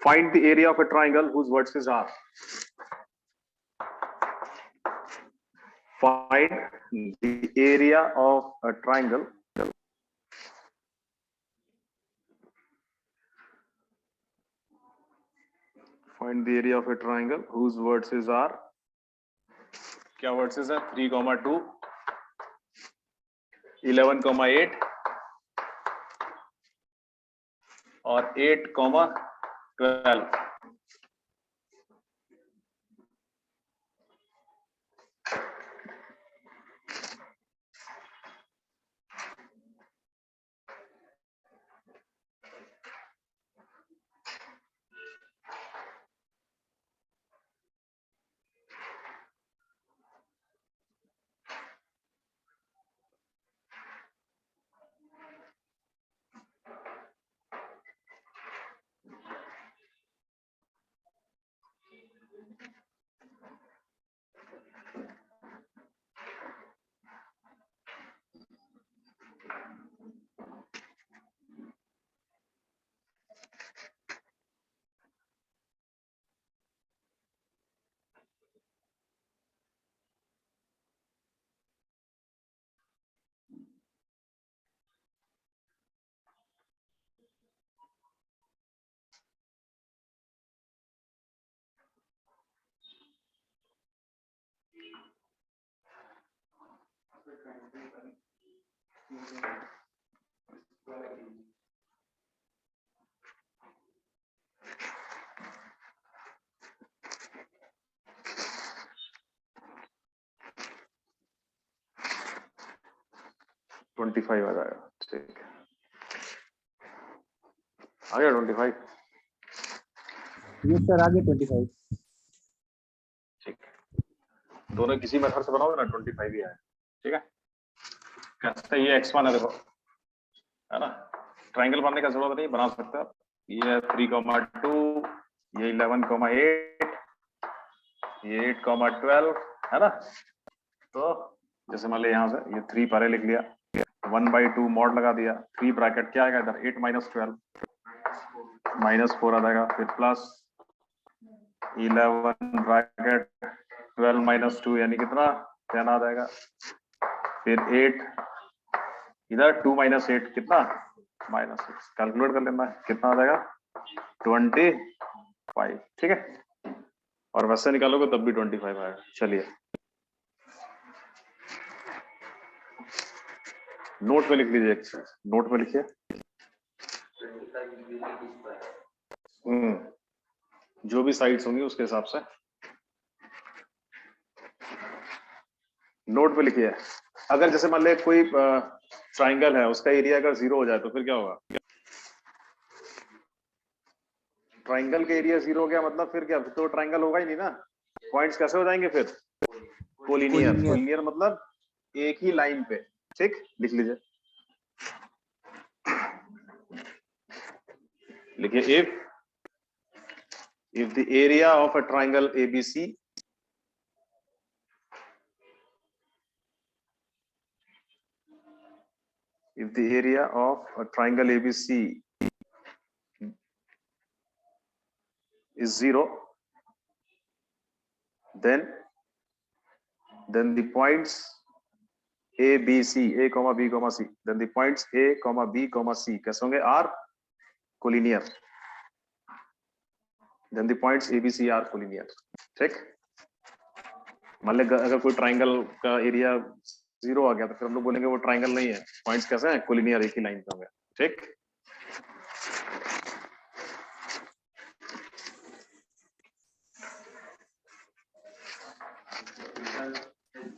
find the area of a triangle whose vertices are, find the area of a triangle whose vertices are, क्या vertices है? 3,2, 11,8 और 8,12। ट्वेंटी 25 आ जाएगा, ठीक है, आ गया 25। यस सर, आगे 25। ठीक, दोनों किसी मेथड से बनाओगे ना 25 ही आए, ठीक है। कैसे? ये x1 है, देखो, है ना। ट्राइंगल बनाने का जरूरत नहीं, बना सकते आप। ये 3,2, ये 11,8, ये 8,12 है ना। तो जैसे मान लो यहाँ से ये 3 पहले लिख लिया, 1/2 मॉड लगा दिया, 3 ब्रैकेट क्या आएगा इधर, 8 - 12 -4 आ जाएगा, फिर प्लस 11 ब्रैकेट 12 - 2 यानी कितना 10 आ जाएगा, फिर 8 इधर 2 - 8 कितना -6, कैलकुलेट कर लेना है कितना आ जाएगा 25, ठीक है। और वैसे निकालोगे तब भी 25 आएगा। चलिए नोट पे लिख लीजिए, एक चीज नोट पे लिखिए। 25 स्क्वायर। जो भी साइड्स होंगी उसके हिसाब से नोट पे लिखिए। अगर जैसे मान ले कोई ट्राइंगल है, उसका एरिया अगर 0 हो जाए तो फिर क्या होगा, ट्राइंगल का एरिया 0 हो गया मतलब फिर क्या, तो ट्राइंगल होगा ही नहीं ना, पॉइंट्स कैसे हो जाएंगे फिर, कोलिनियर। कोलिनियर। कोलिनियर मतलब एक ही लाइन पे, ठीक, लिख लीजिए, लिखिए if the area of a triangle ABC if the area of a triangle ABC is 0, then the points A, B, C, A, B, C, then the points A, B, C कैसे होंगे, are collinear, then the points A, B, C are collinear, ठीक। मान लो अगर कोई triangle का area 0 आ गया तो फिर हम लोग बोलेंगे वो ट्राइंगल नहीं है, पॉइंट्स कैसे हैं, कोलिनियर, एक ही लाइन पे होंगे, ठीक।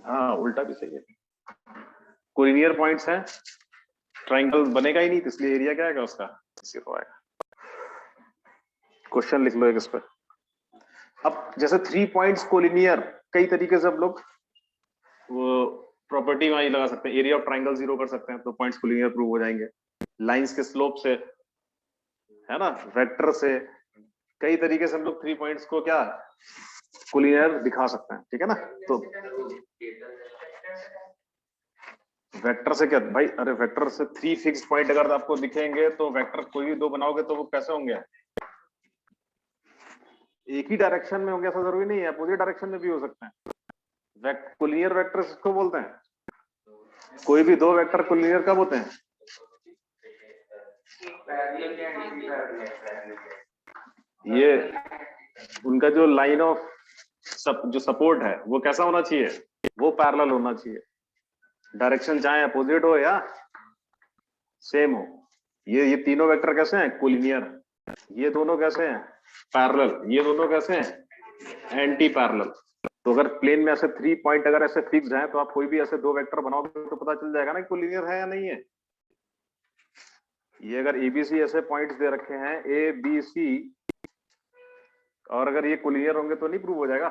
हाँ उल्टा भी सही है, कोलिनियर पॉइंट्स हैं, ट्राइंगल बनेगा ही नहीं तो इसलिए एरिया क्या आएगा उसका 0 आएगा। क्वेश्चन लिख लो एक इस पे। अब जैसे 3 पॉइंट्स कोलिनियर, कई तरीके से हम लोग वो प्रॉपर्टी वहां लगा सकते हैं, एरिया ऑफ ट्राइंगल 0 कर सकते हैं तो पॉइंट्स कोलिनियर प्रूव हो जाएंगे, लाइंस के स्लोप से, है ना, वेक्टर से, कई तरीके से हम लोग 3 पॉइंट्स को क्या कोलिनियर दिखा सकते हैं, ठीक है ना। तो वेक्टर से क्या भाई, अरे वेक्टर से 3 फिक्स पॉइंट अगर आपको दिखेंगे तो वेक्टर कोई भी 2 बनाओगे तो वो कैसे होंगे, एक ही डायरेक्शन में होंगे, ऐसा जरूरी नहीं है, अपोजिट डायरेक्शन में भी हो सकते हैं। कोलिनियर वेक्टर किसको बोलते हैं, कोई भी 2 वेक्टर कोलिनियर कब होते हैं, ये उनका जो लाइन ऑफ जो सपोर्ट है वो कैसा होना चाहिए, वो पैरेलल होना चाहिए, डायरेक्शन चाहे अपोजिट हो या सेम हो। ये तीनों वेक्टर कैसे हैं, कोलिनियर। ये दोनों कैसे हैं, पैरेलल। ये दोनों कैसे हैं, एंटी पैरेलल। तो अगर प्लेन में ऐसे 3 पॉइंट अगर ऐसे फिक्स्ड हैं तो आप कोई भी ऐसे 2 वेक्टर बनाओगे तो पता चल जाएगा ना कोलिनियर है या नहीं है। ये अगर एबीसी ऐसे पॉइंट्स दे रखे हैं ए बी सी, और अगर ये कोलिनियर होंगे तो नहीं प्रूव हो जाएगा।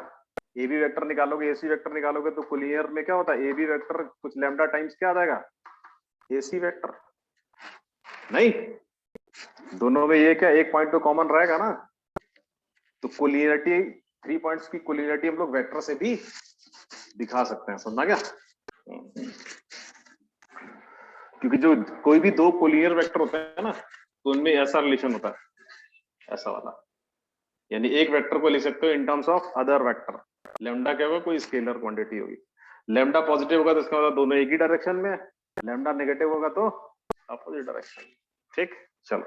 ए बी वेक्टर निकालोगे, एसी वेक्टर निकालोगे तो कोलिनियर में क्या होता है, ए बी वेक्टर कुछ लैम्डा टाइम्स क्या आ जाएगा, एसी वेक्टर। नहीं, दोनों में ये क्या, एक पॉइंट तो कॉमन रहेगा ना। तो कोलिनियरिटी, 3 पॉइंट्स की कोलिनियरिटी हम लोग वेक्टर से भी दिखा सकते हैं, समझा क्या। क्योंकि जो कोई भी 2 कोलिनियर वेक्टर होते हैं ना तो उनमें ऐसा रिलेशन होता है, ऐसा वाला, यानी एक वेक्टर को लिख सकते हो in terms of other vector. Lambda क्या होगा, कोई स्केलर क्वांटिटी होगी। लैम्डा पॉजिटिव होगा तो इसका मतलब दोनों एक ही डायरेक्शन में, लैम्डा नेगेटिव होगा तो अपोजिट डायरेक्शन, ठीक। चलो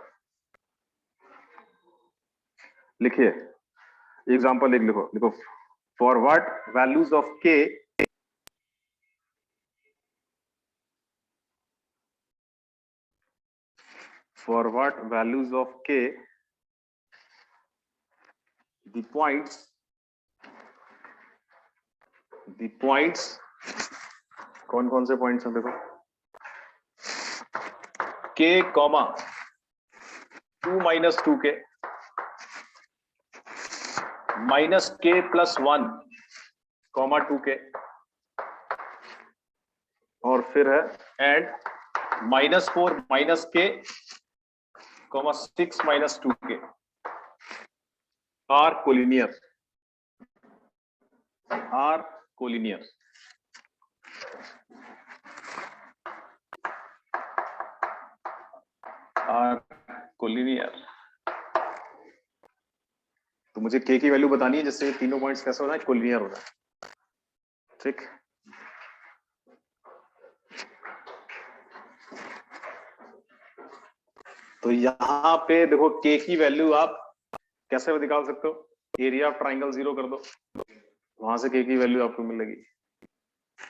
लिखिए एग्जांपल लिखो फॉर व्हाट वैल्यूज ऑफ के for what values of k the points कौन से पॉइंट्स हैं, देखो k, 2 - 2k -k + 1, 2k, और फिर है and -4 - k, 6 - 2k, are collinear, are collinear. Are collinear. तो मुझे के की वैल्यू बतानी है जिससे तीनों पॉइंट्स कैसे हो जाए, कोलिनियर हो जाए। ठीक, तो यहां पे देखो के की वैल्यू आप कैसे निकाल सकते हो, एरिया ऑफ ट्राइंगल 0 कर दो, वहां से के की वैल्यू आपको मिलेगी।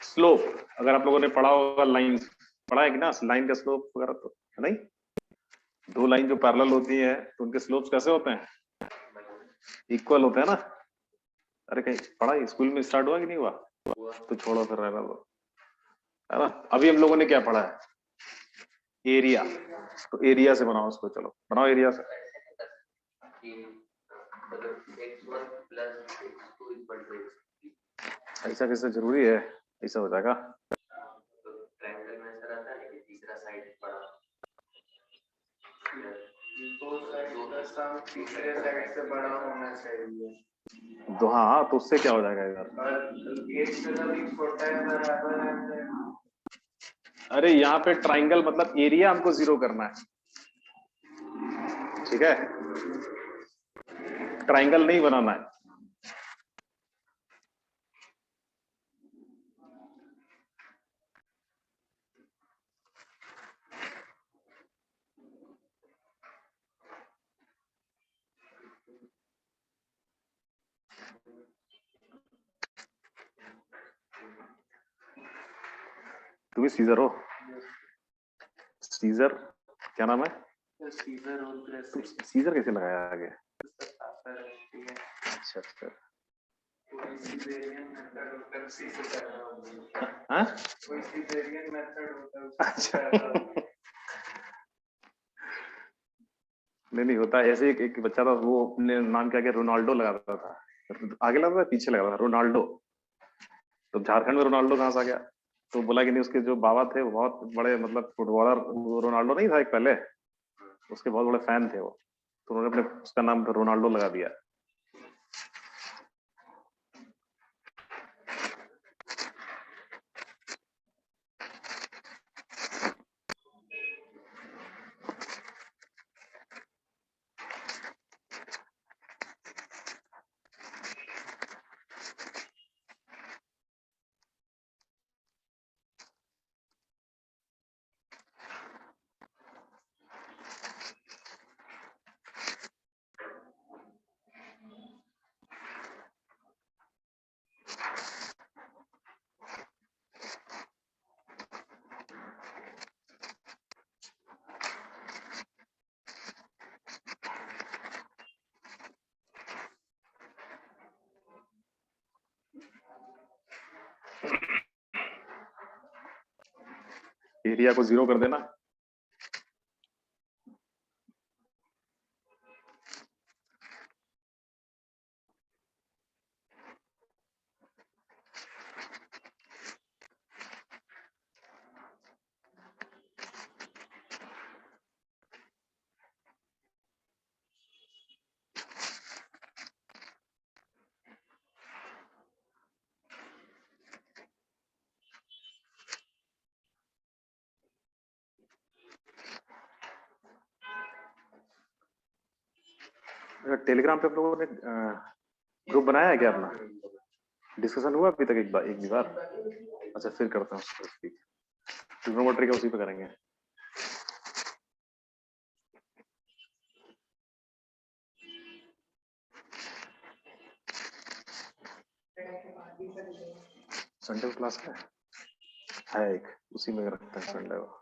स्लोप, अगर आप लोगों ने पढ़ा होगा, लाइन पढ़ा है कि ना, लाइन का स्लोप वगैरह तो है नहीं, दो लाइन जो पैरेलल होती है तो उनके स्लोप्स कैसे होते हैं, इक्वल होते हैं ना। अरे कहीं पढ़ा, स्कूल में स्टार्ट हुआ कि नहीं हुआ, तो छोड़ो फिर रहना दो, है ना। अभी हम लोगों ने क्या पढ़ा है, एरिया, तो एरिया से बनाओ उसको, चलो बनाओ एरिया से। ऐसा कैसे जरूरी है, ऐसा हो जाएगा। ट्रायंगल में ऐसा रहता है कि तीसरा साइड बड़ा, तीसरे साइड से बड़ा होना चाहिए। तो हाँ, तो उससे क्या हो जाएगा इधर, एक से भी छोटा है बराबर है। अरे यहाँ पे ट्राइंगल मतलब एरिया हमको 0 करना है, ठीक है, ट्राइंगल नहीं बनाना है। तुम्हें सीजर हो, सीजर क्या नाम है, सीजर तुम सीजर कैसे लगाया आगे, अच्छा अच्छा, हाँ अच्छा नहीं होता ऐसे। एक बच्चा था, वो अपने नाम क्या, रोनाल्डो लगाता था, आगे लगाता था पीछे लगाता था, रोनाल्डो। तो झारखंड में रोनाल्डो कहाँ से आ गया, तो बोला कि नहीं, उसके जो बाबा थे वो बहुत बड़े मतलब फुटबॉलर, रोनाल्डो नहीं था एक पहले, उसके बहुत बड़े फैन थे वो, तो उन्होंने अपने उसका नाम रोनाल्डो लगा दिया। एरिया को 0 कर देना, टेलीग्राम पे आप लोगों ने ग्रुप बनाया है क्या अपना, डिस्कशन हुआ अभी तक एक भी बार, अच्छा फिर करता हूँ उसको स्पीक, ट्रिग्नोमेट्री का उसी पे करेंगे। संडे क्लास है एक, उसी में रखते हैं संडे को।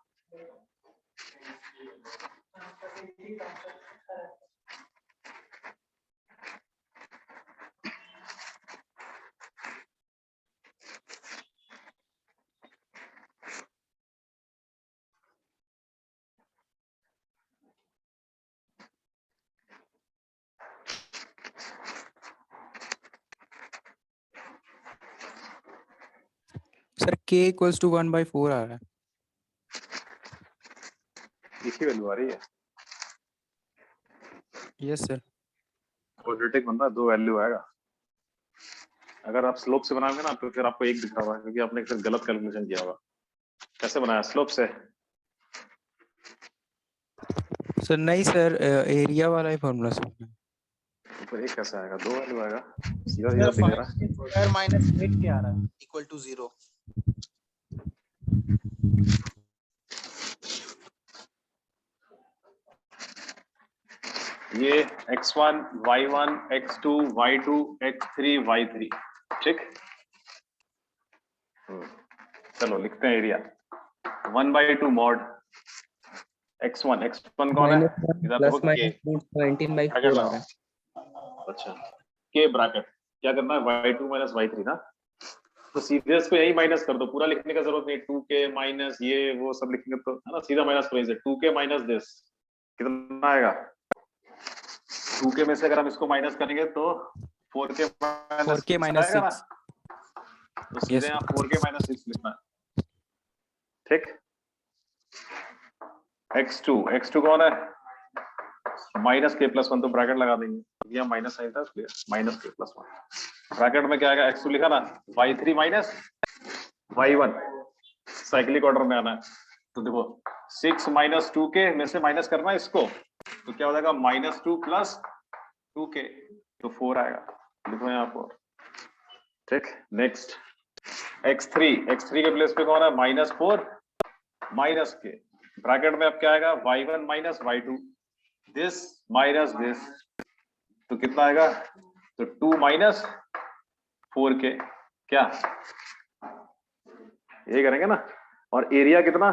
सर k इक्वल्स टू 1/4 आ रहा है। एक ही वैल्यू आ रही है। Yes sir. क्वाड्रेटिक बन रहा है, 2 वैल्यू आएगा। अगर आप स्लोप से बनाओगे ना तो फिर आपको 1 दिख रहा होगा, क्योंकि आपने फिर गलत कैलकुलेशन किया होगा। कैसे बनाया स्लोप से? सर नहीं सर, एरिया वाला ही फॉर्मूला सर। तो 1 कैसे आएगा? 2 वैल्यू आएगा, सीधा सीधा दिख रहा है। स्क्वायर माइनस 8 के आ रहा है इक्वल टू 0। ये x1 y1 x2 y2 x3 y3, ठीक। चलो लिखते हैं एरिया 1/2 मॉड x1 कौन है? इधर प्लस देखो माइनस k 17/4 आ रहा है। अच्छा, k ब्रैकेट क्या करना है? y2 माइनस y3 ना, तो सीधे इसको यही माइनस कर दो, पूरा लिखने का जरूरत नहीं। 2k माइनस ये वो सब लिखेंगे तो है ना, सीधा माइनस करो इसे। 2k माइनस दिस कितना आएगा? 2k में से अगर हम इसको माइनस करेंगे तो 4k 4k माइनस आएगा ना, 6। तो सीधे यहाँ 4k माइनस 6 लिखना है, ठीक। x2 कौन है? माइनस k प्लस 1, तो ब्रैकेट लगा देंगे, यहाँ माइनस साइन था इसलिए माइनस k प्लस 1। ब्रैकेट में क्या आएगा? x2 लिखा ना, y3 minus y1, cyclic order में आना है। तो देखो 6 माइनस 2k में से माइनस करना है इसको, तो क्या हो जाएगा? -2 प्लस 2k, तो 4 आएगा। लिखो यहाँ 4, ठीक। नेक्स्ट x3 के प्लेस पे कौन है? -4 माइनस k, ब्रैकेट में अब क्या आएगा? y1 minus y2, this minus this, तो कितना आएगा? तो 2 माइनस 4k, क्या ये करेंगे ना। और एरिया कितना?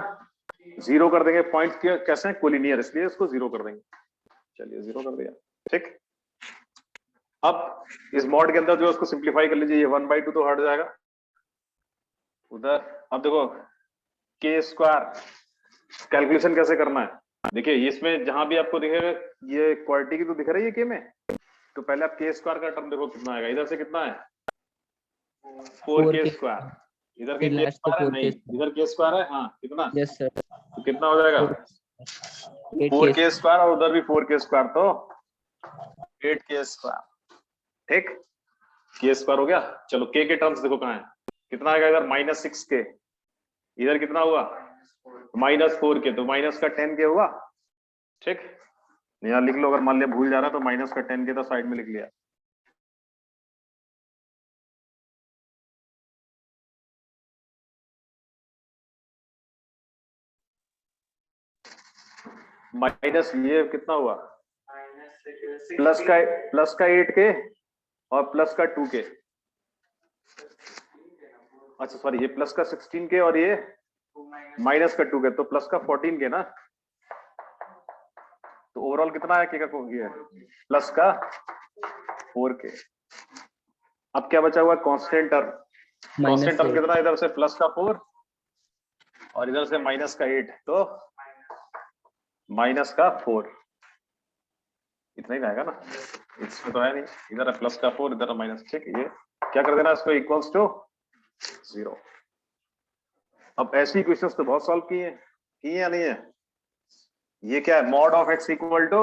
0 कर देंगे। पॉइंट कैसे हैं? कोलिनियर, इसलिए इसको 0 कर देंगे। चलिए 0 कर दिया, ठीक। अब इस मॉड के अंदर जो उसको सिंप्लीफाई कर लीजिए, ये 1/2 तो हट जाएगा उधर। अब देखो k स्क्वायर कैलकुलेशन कैसे करना है? देखिए इसमें जहां भी आपको दिखेगा ये क्वालिटी की तो दिख रही है k में, तो पहले आप k स्क्वायर का टर्म देखो कितना आएगा। इधर से कितना है? 4k square. इधर के k स्क्वायर है? नहीं, इधर k स्क्वायर है। हाँ कितना? यस सर, तो कितना हो जाएगा? 8k 4k स्क्वायर, और उधर भी 4k स्क्वायर, तो 8k स्क्वायर, ठीक। k स्क्वायर हो गया। चलो k के टर्म्स देखो कहाँ है, कितना आएगा? इधर -6k, इधर कितना हुआ? -4k, तो माइनस का 10k हुआ, ठीक। यहाँ लिख लो, अगर मान लिया भूल जा रहा तो माइनस का 10k तो साइड में लिख लिया। माइनस ये कितना हुआ? प्लस का 8k और प्लस का 2k, अच्छा सॉरी, ये प्लस का 16k और ये माइनस का 2k, तो प्लस का 14k ना। तो ओवरऑल कितना है k का? ये प्लस का 4k। अब क्या बचा हुआ? Constant term. कांस्टेंट टर्म कितना? इधर से प्लस का 4 और इधर से माइनस का 8, तो माइनस का 4, इतना ही रहेगा ना, इसमें तो है नहीं। इधर है प्लस का 4, इधर है माइनस, ठीक। ये क्या कर देना इसको? Equals to 0। अब ऐसी क्वेश्चंस तो बहुत सॉल्व किए या नहीं है? ये क्या है? Mod of x equal to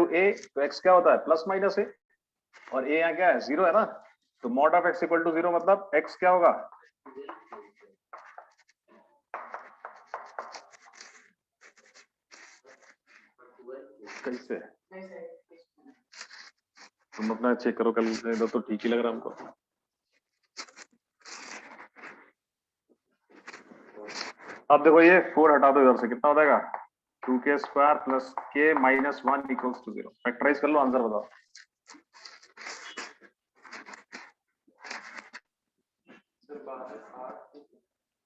a, तो x क्या होता है? प्लस माइनस a, और a यहाँ क्या है? 0 है ना, तो mod of x equal to 0 मतलब x क्या होगा? कैसे? तुम अपना चेक करो, कल इधर तो ठीक ही लग रहा हमको। अब देखो ये 4 हटा दो इधर से, कितना हो जाएगा? 2k square plus k minus 1 equals to 0। Factorize कर लो, आंसर बताओ।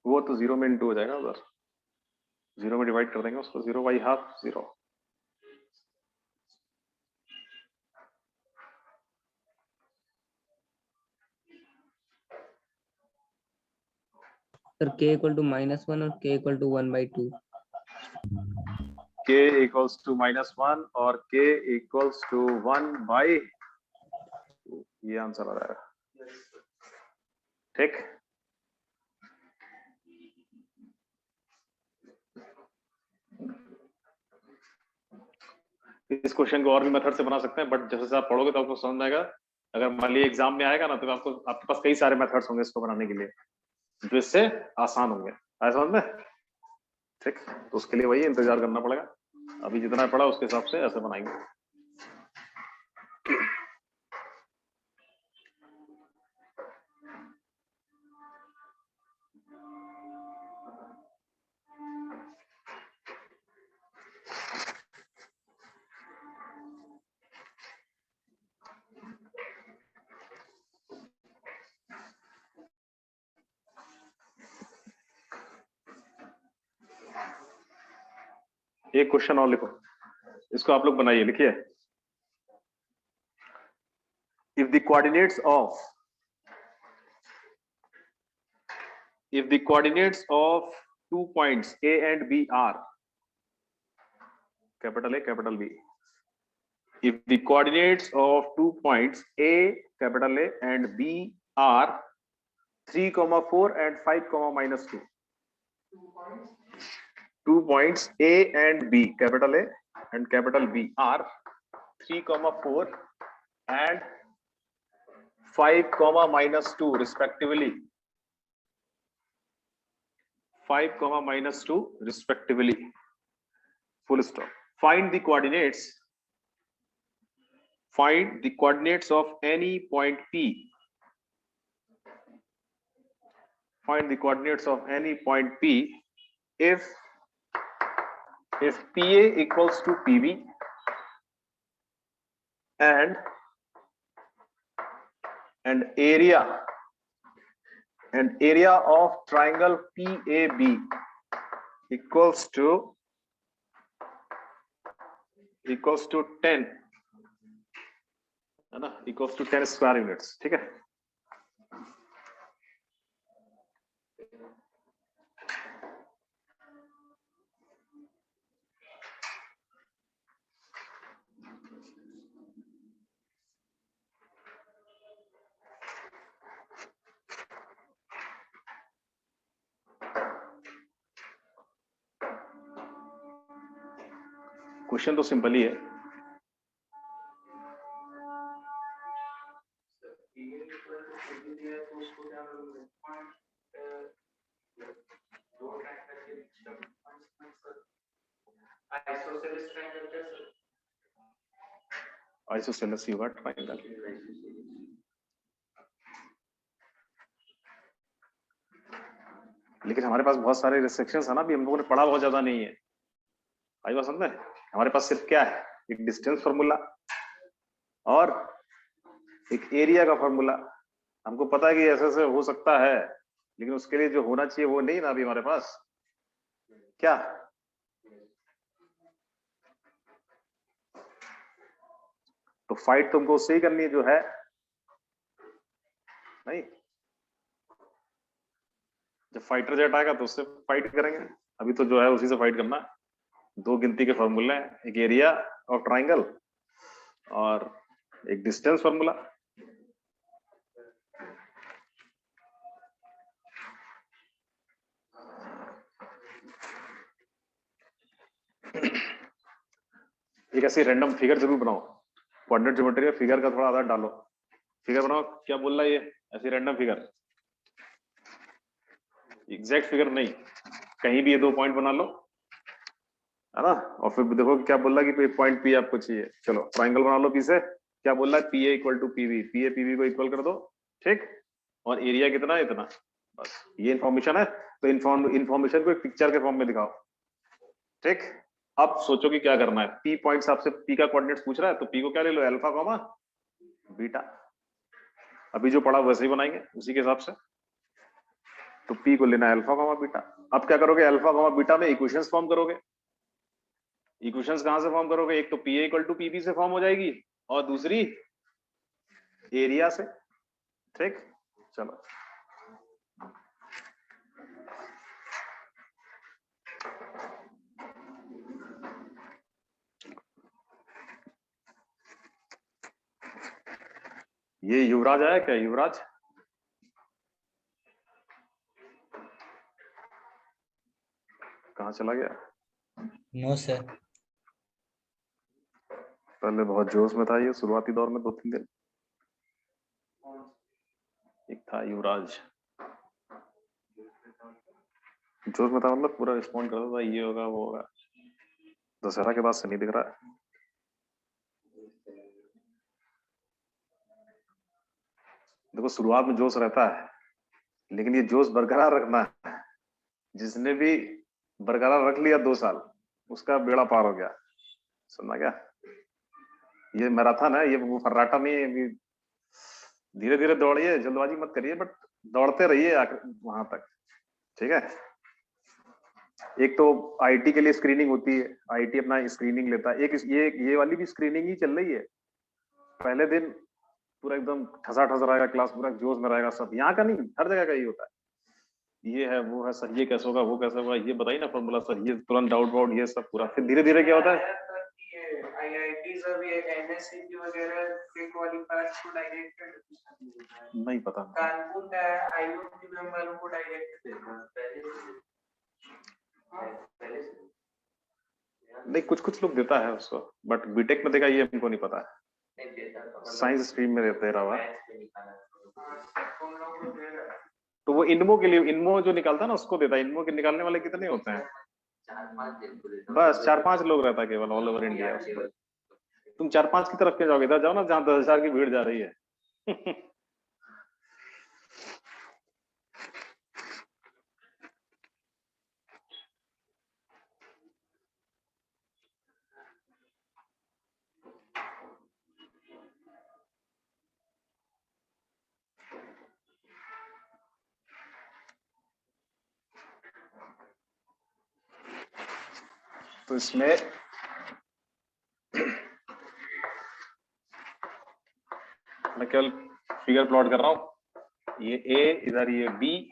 वो तो 0 में इंटू हो जाएगा, उधर 0 में डिवाइड कर देंगे उसको, 0/2 0। सर k इक्वल टू -1 और k equal to 1/2। k equals to -1 और k इक्वल्स टू 1/2, ये आंसर आ जाएगा, ठीक। इस क्वेश्चन को और भी मेथड से बना सकते हैं, बट जैसे से आप पढ़ोगे तो आपको समझ में आएगा। अगर मान लीजिए एग्जाम में आएगा ना, तो आपको आपके पास कई सारे मेथड्स होंगे इसको बनाने के लिए, जो इससे आसान होंगे। आया समझ में? ठीक, तो उसके लिए वही इंतजार करना पड़ेगा। अभी जितना पढ़ा उसके हिसाब से ऐसे बनाएंगे। एक क्वेश्चन और लिखो, इसको आप लोग बनाइए, लिखिए। If the coordinates of 2 points A and B are capital A, capital B. If the coordinates of 2 points A, capital A, and B are 3, 4 and 5, -2. 2 points A and B, capital A and capital B, are 3, 4 and 5, -2 respectively. 5, -2 respectively. Full stop. Find the coordinates of any point P. Find the coordinates of any point P if PA equals to PB and area of triangle PAB equals to 10, है ना, equals to 10 square units। ठीक है, question तो simple ही है। Isosceles ही होगा triangle. लेकिन हमारे पास बहुत सारे रिस्ट्रिक्शंस है ना, अभी हम लोगों ने पढ़ा बहुत ज्यादा नहीं है। आई बात समझ में? हमारे पास सिर्फ क्या है, एक डिस्टेंस फार्मूला और एक एरिया का फार्मूला। हमको पता है कि ऐसे ऐसे हो सकता है, लेकिन उसके लिए जो होना चाहिए वो नहीं ना अभी हमारे पास। क्या तो फाइट तुमको उससे ही करनी है जो है नहीं। जब फाइटर जेट आएगा तो उससे फाइट करेंगे, अभी तो जो है उसी से फाइट करना। 2 गिनती के फॉर्मूले हैं, एक एरिया ऑफ ट्राइंगल और एक डिस्टेंस फॉर्मूला। एक ऐसी रैंडम फिगर जरूर बनाओ, कोऑर्डिनेट ज्योमेट्री का फिगर का थोड़ा आधार डालो। फिगर बनाओ, क्या बोल रहा है ये, ऐसी रैंडम फिगर, एग्जैक्ट फिगर नहीं, कहीं भी ये 2 पॉइंट बना लो, है ना, और फिर देखो क्या बोल रहा है कि पॉइंट पी आपको चाहिए। चलो ट्राइंगल बना लो पी से, क्या बोल रहा है, P A equal to PB, P A PB को इक्वल कर दो, ठीक, और एरिया कितना है, इतना, बस ये इन्फॉर्मेशन है। तो इन्फॉर्मेशन को एक पिक्चर के फॉर्म में दिखाओ, ठीक। अब सोचो कि क्या करना है, पी पॉइंट्स आपसे पी का कोऑर्डिनेट्स पूछ रहा है, तो पी को क्या ले लो, अल्फा कॉमा बीटा। अभी जो पढ़ा वैसे ही बनाएंगे उसी के हिसाब से। तो पी को लेना है अल्फा कॉमा बीटा। अब क्या करोगे, अल्फा कॉमा बीटा में इक्वेशंस फॉर्म करोगे। इक्वेशंस कहां से फॉर्म करोगे, एक तो P A equal to PB से फॉर्म हो जाएगी और दूसरी एरिया से, ठीक। चलो ये युवराज आया क्या, युवराज? कहाँ चला गया? No sir. पहले बहुत जोश में था ये शुरुआती दौर में 2-3 दिन। एक था युवराज, जोश में था मतलब पूरा रिस्पॉन्ड करता था, ये होगा वो होगा। दशहरा के बाद से नहीं दिख रहा है। देखो शुरुआत में जोश रहता है, लेकिन ये जोश बरकरार रखना है। जिसने भी बरकरार रख लिया 2 साल, उसका बेड़ा पार हो गया। सुनना क्या, ये मैराथन है, ये वो फर्राटा नहीं है। धीरे धीरे दौड़िए, जल्दबाजी मत करिए, बट दौड़ते रहिए वहां तक, ठीक है। एक तो आईटी के लिए स्क्रीनिंग होती है, आईटी अपना स्क्रीनिंग लेता है। एक ये वाली भी स्क्रीनिंग ही चल रही है। पहले दिन पूरा एकदम ठसा ठस रहेगा, क्लास पूरा जोश में रहेगा सब। यहाँ का नहीं, हर जगह का ही होता है। ये है वो है सर, ये कैसे होगा वो कैसे होगा, ये बताइए ना फॉर्मूला सर, ये तुरंत डाउट वाउट ये सब पूरा। फिर धीरे धीरे क्या होता है, आईआईटी सब ये एनएससीटी वगैरह के क्वालिफायर्स को डायरेक्ट नहीं पता। कानपुर का आईआईटी वालों को डायरेक्ट नहीं, कुछ लोग देता है उसको, बट बीटेक में देगा ये हमको नहीं पता है। साइंस स्ट्रीम में दे रहा हुआ, तो वो इनमो के लिए, इनमो जो निकालता है ना उसको देता है। इनमो के निकालने वाले कितने होते हैं? बस 4-5 लोग रहता है केवल ऑल ओवर इंडिया। तुम 4-5 की तरफ के जाओगे, इधर जाओ ना जहाँ 10,000 की भीड़ जा रही है। तो इसमें मैं केवल फिगर प्लॉट कर रहा हूं। ये ए, इधर ये बी,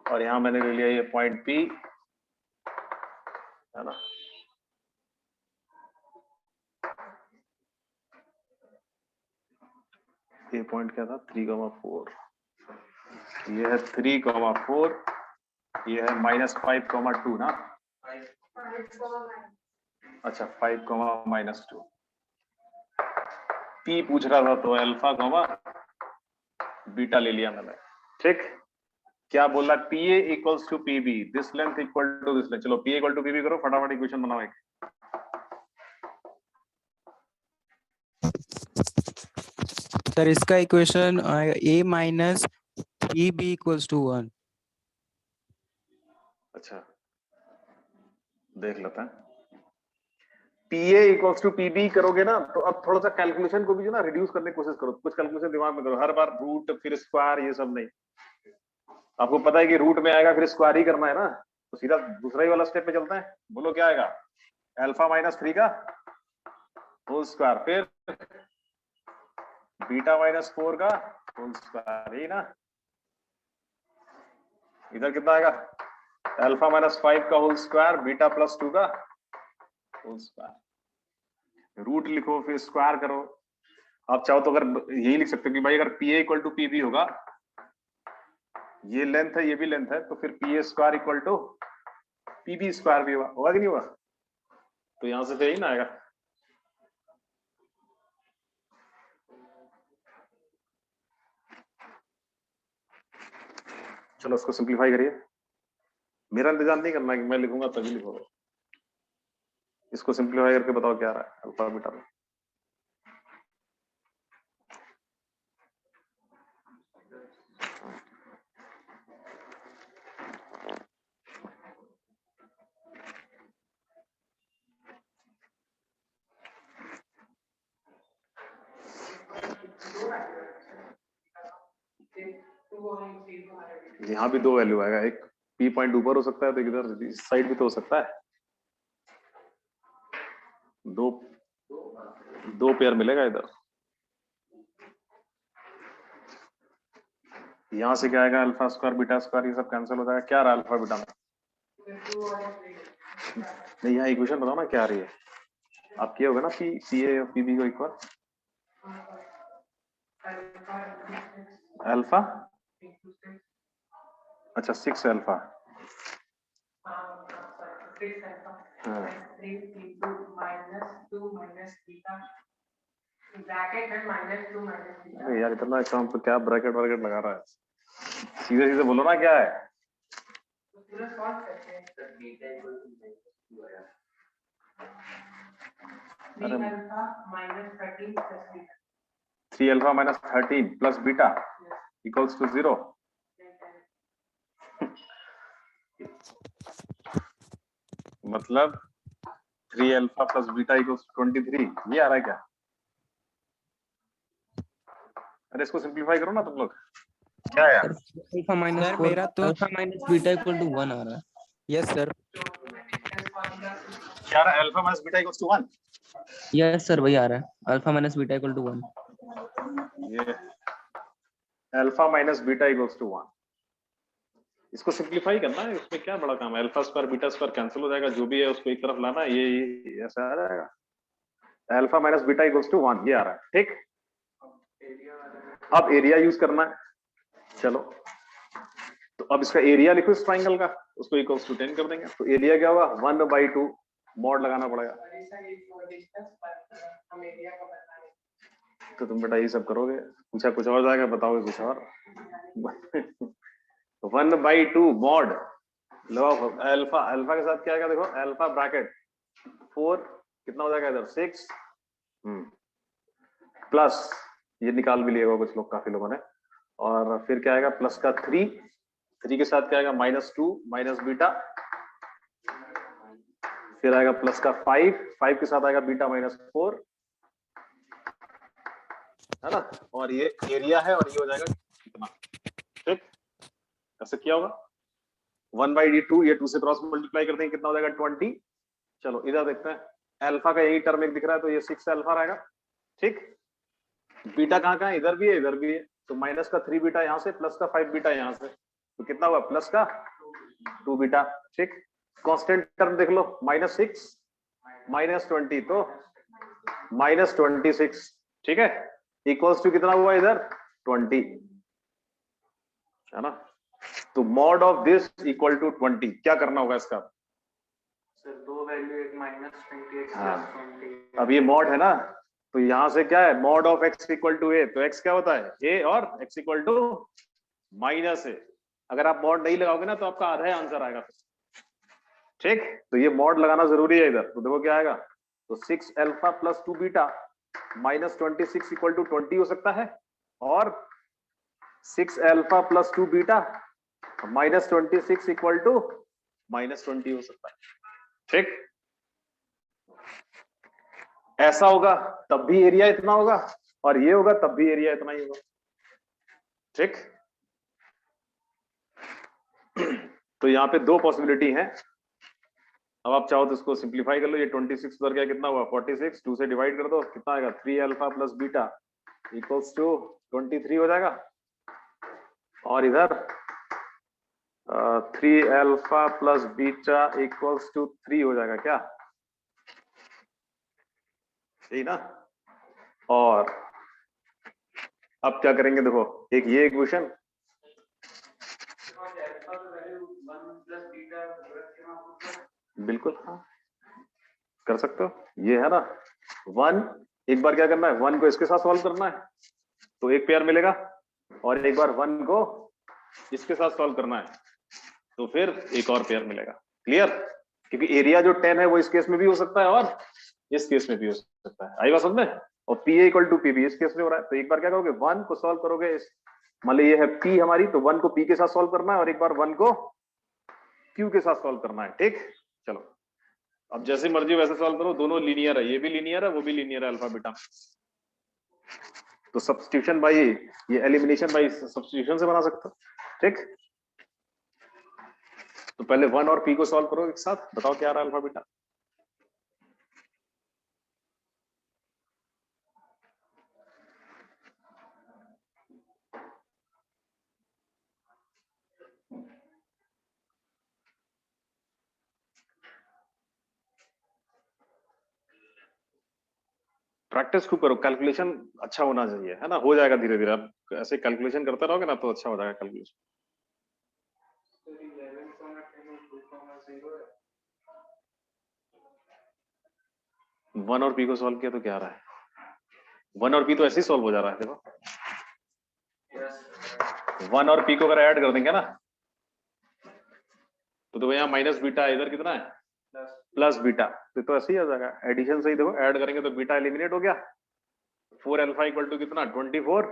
और यहां मैंने ले लिया ये पॉइंट पी, है ना। ये पॉइंट क्या था, 3,4। ये है 3,4, ये है -5,2 ना। अच्छा 5,-2। पी पूछ रहा था तो अल्फा, बीटा ले लिया मैंने, ठीक। क्या बोला, P A equals to P B, this length equal to this length. चलो P equal to P B करो, फटाफट इक्वेशन बनाओ एक। सर इसका equation a minus P B equals to 1। अच्छा देख लेते हैं। P A equals to P B करोगे ना, तो अब थोड़ा सा कैलकुलेशन को भी जो ना रिड्यूस करने की कोशिश करो। कुछ कैलकुलेशन दिमाग में करो, हर बार रूट फिर स्क्वायर ये सब नहीं। आपको पता है कि रूट में आएगा फिर स्क्वायर ही करना है ना, तो सीधा दूसरा ही वाला स्टेप पे चलते हैं। बोलो क्या आएगा, अल्फा -3 का होल स्क्वायर, फिर बीटा -4 का होल स्क्वायर, यही ना। इधर कितना आएगा, अल्फा -5 का होल स्क्वायर, बीटा +2 का होल स्क्वायर। रूट लिखो फिर स्क्वायर करो। आप चाहो तो अगर यही लिख सकते हो कि भाई अगर P A equal to P B होगा, ये लेंथ है ये भी लेंथ है, तो फिर P A square equal to P B square भी होगा कि नहीं होगा। तो यहां से फिर यही ना आएगा। चलो उसको सिंप्लीफाई करिए। मेरा इंतजार नहीं करना कि मैं लिखूंगा तभी लिखोगे। इसको सिंप्लीफाई करके बताओ क्या आ रहा है अल्फा बीटा में। यहाँ भी 2 वैल्यू आएगा, एक पी पॉइंट ऊपर हो सकता है, तो इधर इस साइड भी तो हो सकता है। दो पेयर मिलेगा इधर। यहाँ से क्या आएगा, अल्फा स्क्वायर बीटा स्क्वायर ये सब कैंसिल हो जाएगा। क्या आ रहा है अल्फा बीटा में, नहीं यहाँ इक्वेशन बताओ ना क्या आ रही है। आप किए होगा ना पी ए और पी बी को इक्वल, अल्फा, अच्छा 6 अल्फा, 6 alpha हाँ। 3 into -2 minus beta ब्रैकेट में -2 minus beta। अरे यार इतना काम तो क्या ब्रैकेट वैकेट लगा रहा है, सीधे सीधे बोलो ना क्या है। तो पूरा सॉल्व करते हैं। सर बीटा इक्वल टू -2 आया। 3 alpha minus 13 plus beta। 3 alpha minus 13 plus beta equals to 0। मतलब 3 alpha plus beta equals to 23, ये आ रहा है क्या? अरे इसको सिंपलीफाई करो ना तुम लोग, क्या है यार? अल्फा माइनस सर 4 मेरा तो alpha minus beta equal to 1 आ रहा है। Yes sir. क्या आ रहा है? Alpha minus beta equals to 1। Yes sir वही आ रहा है, alpha minus beta equal to 1। ये alpha minus beta equals to 1, इसको सिंपलीफाई करना है, इसमें क्या बड़ा काम है? Alpha square beta square cancel हो जाएगा, जो भी है उसको एक तरफ लाना है, ये ऐसा आ जाएगा। Alpha minus beta equals to 1 ये आ रहा है, ठीक। अब एरिया यूज करना है, चलो तो अब इसका एरिया लिखो इस ट्राइंगल का, उसको इक्वल्स टू 10 कर देंगे, तो एरिया क्या होगा 1/2 मॉड लगाना पड़ेगा। हम एरिया का बताएं। तो तुम बेटा ये सब करोगे, पूछा कुछ और जाएगा, बताओगे कुछ और। 1/2 मॉड लगाओ, अल्फा अल्फा के साथ क्या आएगा देखो, अल्फा ब्रैकेट 4 कितना हो जाएगा इधर 6 प्लस ये निकाल भी लिएगा कुछ लोग, काफी लोगों ने, और फिर क्या आएगा प्लस का 3 के साथ क्या आएगा -2 माइनस बीटा, फिर आएगा प्लस का 5 के साथ आएगा बीटा -4, है ना, और ये एरिया है और ये हो जाएगा कितना, ठीक। ऐसे क्या होगा 1/2, ये 2 से क्रॉस मल्टीप्लाई करते हैं कितना हो जाएगा 20। चलो इधर देखते हैं, अल्फा का यही टर्म एक दिख रहा है, तो ये 6 अल्फा रहेगा, ठीक। बीटा कहाँ कहाँ है, इधर भी है इधर भी है, तो माइनस का 3 बीटा यहाँ से, प्लस का 5 बीटा यहाँ से, तो कितना हुआ प्लस का 2 बीटा, ठीक। कांस्टेंट टर्म देख लो, -6 -20 तो -26, ठीक है, इक्वल्स टू कितना हुआ इधर 20, है ना। तो mod of this equal to 20, क्या करना होगा इसका? सर दो वैल्यू, एक -20 एक हाँ। +20। अब ये मॉड है ना, तो यहां से क्या है mod of x equal to a, तो x क्या होता है a और x इक्वल टू -a। अगर आप मॉड नहीं लगाओगे ना तो आपका आधा आंसर आएगा, ठीक। तो ये मॉड लगाना जरूरी है इधर, तो देखो क्या आएगा, तो 6 alpha plus 2 beta -26 equal to 20 हो सकता है, और 6 alpha plus 2 beta -26 equal to -20 हो सकता है, ठीक। ऐसा होगा तब भी एरिया इतना होगा, और ये होगा तब भी एरिया इतना ही होगा, ठीक। तो यहाँ पे दो पॉसिबिलिटी है। अब आप चाहो तो इसको सिंपलीफाई कर लो, ये 26 उधर गया कितना हुआ 46, 2 से डिवाइड कर दो कितना आएगा 3 alpha plus beta equals to 23 हो जाएगा, और इधर 3 alpha plus beta equals to 3 हो जाएगा, क्या सही ना। और अब क्या करेंगे देखो, एक ये इक्वेशन, बिल्कुल हाँ कर सकते हो, ये है ना 1, एक बार क्या करना है 1 को इसके साथ सॉल्व करना है तो एक पेयर मिलेगा, और एक बार 1 को इसके साथ सॉल्व करना है तो फिर एक और पेयर मिलेगा, क्लियर। क्योंकि एरिया जो 10 है वो इस केस में भी हो सकता है और इस केस में भी हो सकता है, आई बात समझ में। और PA इक्वल टू PB इस केस में हो रहा है, तो एक बार क्या करोगे 1 को सॉल्व करोगे, मान लो ये है P हमारी, तो 1 को P के साथ सॉल्व करना है और एक बार 1 को Q के साथ सॉल्व करना है, ठीक। चलो अब जैसे मर्जी वैसे सॉल्व करो, दोनों लीनियर है, ये भी लीनियर है वो भी लीनियर है अल्फा बीटा, तो सब्स्टिट्यूशन बाय ये एलिमिनेशन बाय सब्स्टिट्यूशन से बना सकते हो, ठीक। तो पहले 1 और P को सॉल्व करो एक साथ, बताओ क्या आ रहा है अल्फा बीटा। प्रैक्टिस खूब करो, कैलकुलेशन अच्छा होना चाहिए, है ना, हो जाएगा धीरे धीरे, आप ऐसे कैलकुलेशन करते रहोगे ना तो अच्छा हो जाएगा कैलकुलेशन। 1 और p को सॉल्व किया तो क्या आ रहा है? 1 और p तो ऐसे ही सॉल्व हो जा रहा है, देखो 1 और p को अगर ऐड कर देंगे ना तो यहाँ माइनस बीटा, इधर कितना है प्लस बीटा, तो ऐसे ही आ जाएगा। एडिशन से ही देखो ऐड करेंगे तो बीटा एलिमिनेट हो गया। 4 अल्फा इक्वल टू कितना 24,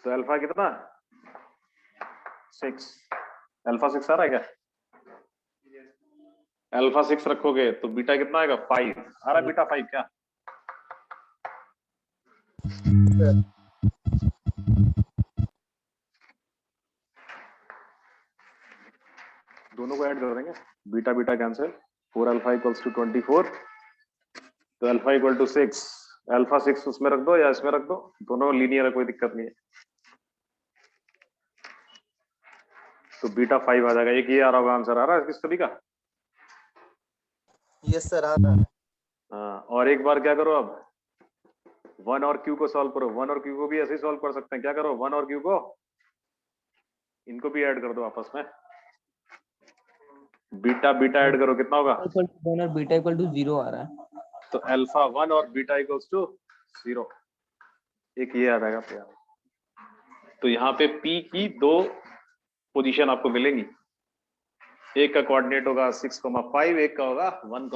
तो अल्फा कितना 6, अल्फा 6 आ रहा है क्या? अल्फा 6 रखोगे तो बीटा कितना आएगा 5 आ रहा है, बीटा 5 क्या? दोनों को ऐड कर देंगे, beta beta cancel, 4 alpha equals to 24, तो अल्फा इक्वल टू 6, अल्फा 6 उसमें रख दो या इसमें रख दो, दोनों लीनियर है, कोई दिक्कत नहीं है। तो बीटा 5 आ जाएगा। एक ये आ रहा होगा आंसर, आ रहा है किस सभी का? यस सर, आ रहा है। हाँ, और एक बार क्या करो अब 1 और q को सॉल्व करो। 1 और q को भी ऐसे ही सॉल्व कर सकते हैं। क्या करो 1 और q को, इनको भी ऐड कर दो आपस में, बीटा बीटा ऐड करो, कितना होगा? इक्वल टू 1 और बीटा इक्वल टू 0 आ रहा है। तो अल्फा 1 और बीटा इक्वल्स टू 0, एक ये आ जाएगा आपके यहाँ। तो यहाँ पे p की 2 पोजीशन आपको मिलेंगी, एक का कोऑर्डिनेट होगा 6,5, एक का होगा 1,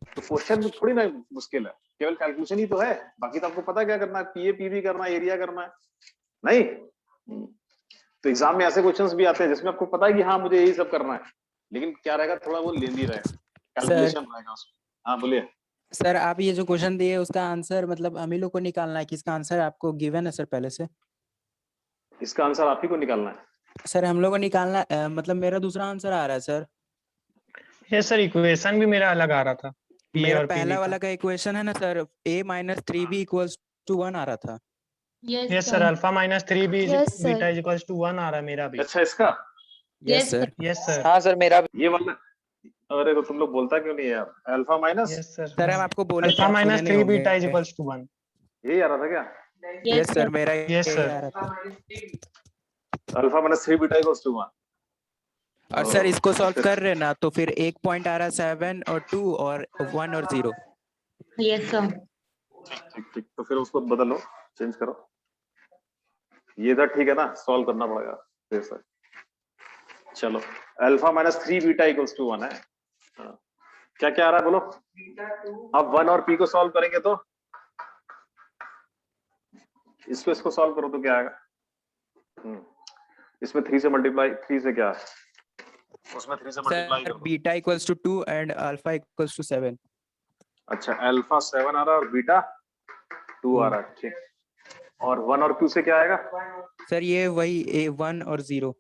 तो क्वेश्चन में थोड़ी ना मुश्किल है, केवल कैलकुलेशन ही तो है, बाकी तो आपको पता क्या करना है, पीए पीवी करना है, एरिया करना है, नहीं? तो एग्जाम में ऐसे क्वेश्चंस भी आते हैं जिसमें आपको पता है कि हाँ मुझे यही सब करना है, लेकिन क्या रहेगा, थोड़ा वो लेंदी रहेगा, कैलकुलेशन रहेगा उसमें। हाँ बोलिए सर, आप ये जो क्वेश्चन दिए उसका आंसर मतलब हम ही लोग को निकालना है, किसका आंसर आपको गिवन है सर पहले से? इसका आंसर आप ही को निकालना है। सर हम लोग को निकालना मतलब मेरा दूसरा आंसर आ रहा है सर। ये सर इक्वेशन भी मेरा अलग आ रहा था, P मेरा और पहला PV वाला का। का इक्वेशन है ना सर, a-3b इक्वल्स टू 1 आ रहा था। Yes sir, alpha minus 3b Yes, sir. Beta is equals to 1 आ रहा है मेरा भी। अच्छा इसका यस सर। Yes sir. हाँ सर, मेरा भी। ये वाला, अरे तो तुम लोग बोलता क्यों नहीं है यार? Alpha minus, yes sir. Sir हम आपको बोले थे, अल्फा आप माइनस सुने नहीं 3 बीटा इज होंगे। Equals to 1। यही आ रहा था क्या? यस सर, मेरा Yes, यही sir. आ रहा था। Alpha minus 3 beta equals to 1। और सर इसको सॉल्व फिर- कर रहे ना, तो फिर एक पॉइंट आ रहा है 7 और 2 और 1 और 0। Yes sir. ठीक ठीक, तो फिर उसको बदलो, चेंज करो, ये था ठीक है ना, सॉल्व करना पड़ेगा फिर से। चलो alpha minus 3 beta equals to 1 है। हाँ। क्या क्या आ रहा है बोलो? अब 1 और p को सॉल्व करेंगे तो इसको सॉल्व करो तो क्या आएगा? इसमें 3 से मल्टीप्लाई, 3 से क्या है, उसमें 3 से मल्टीप्लाई सर कर दो। Beta equals to 2 and alpha equals to 7। अच्छा अल्फा 7 आ रहा है और बीटा 2 आ रहा है, ठीक। और 1 और q से क्या आएगा? सर ये वही a1 और 0,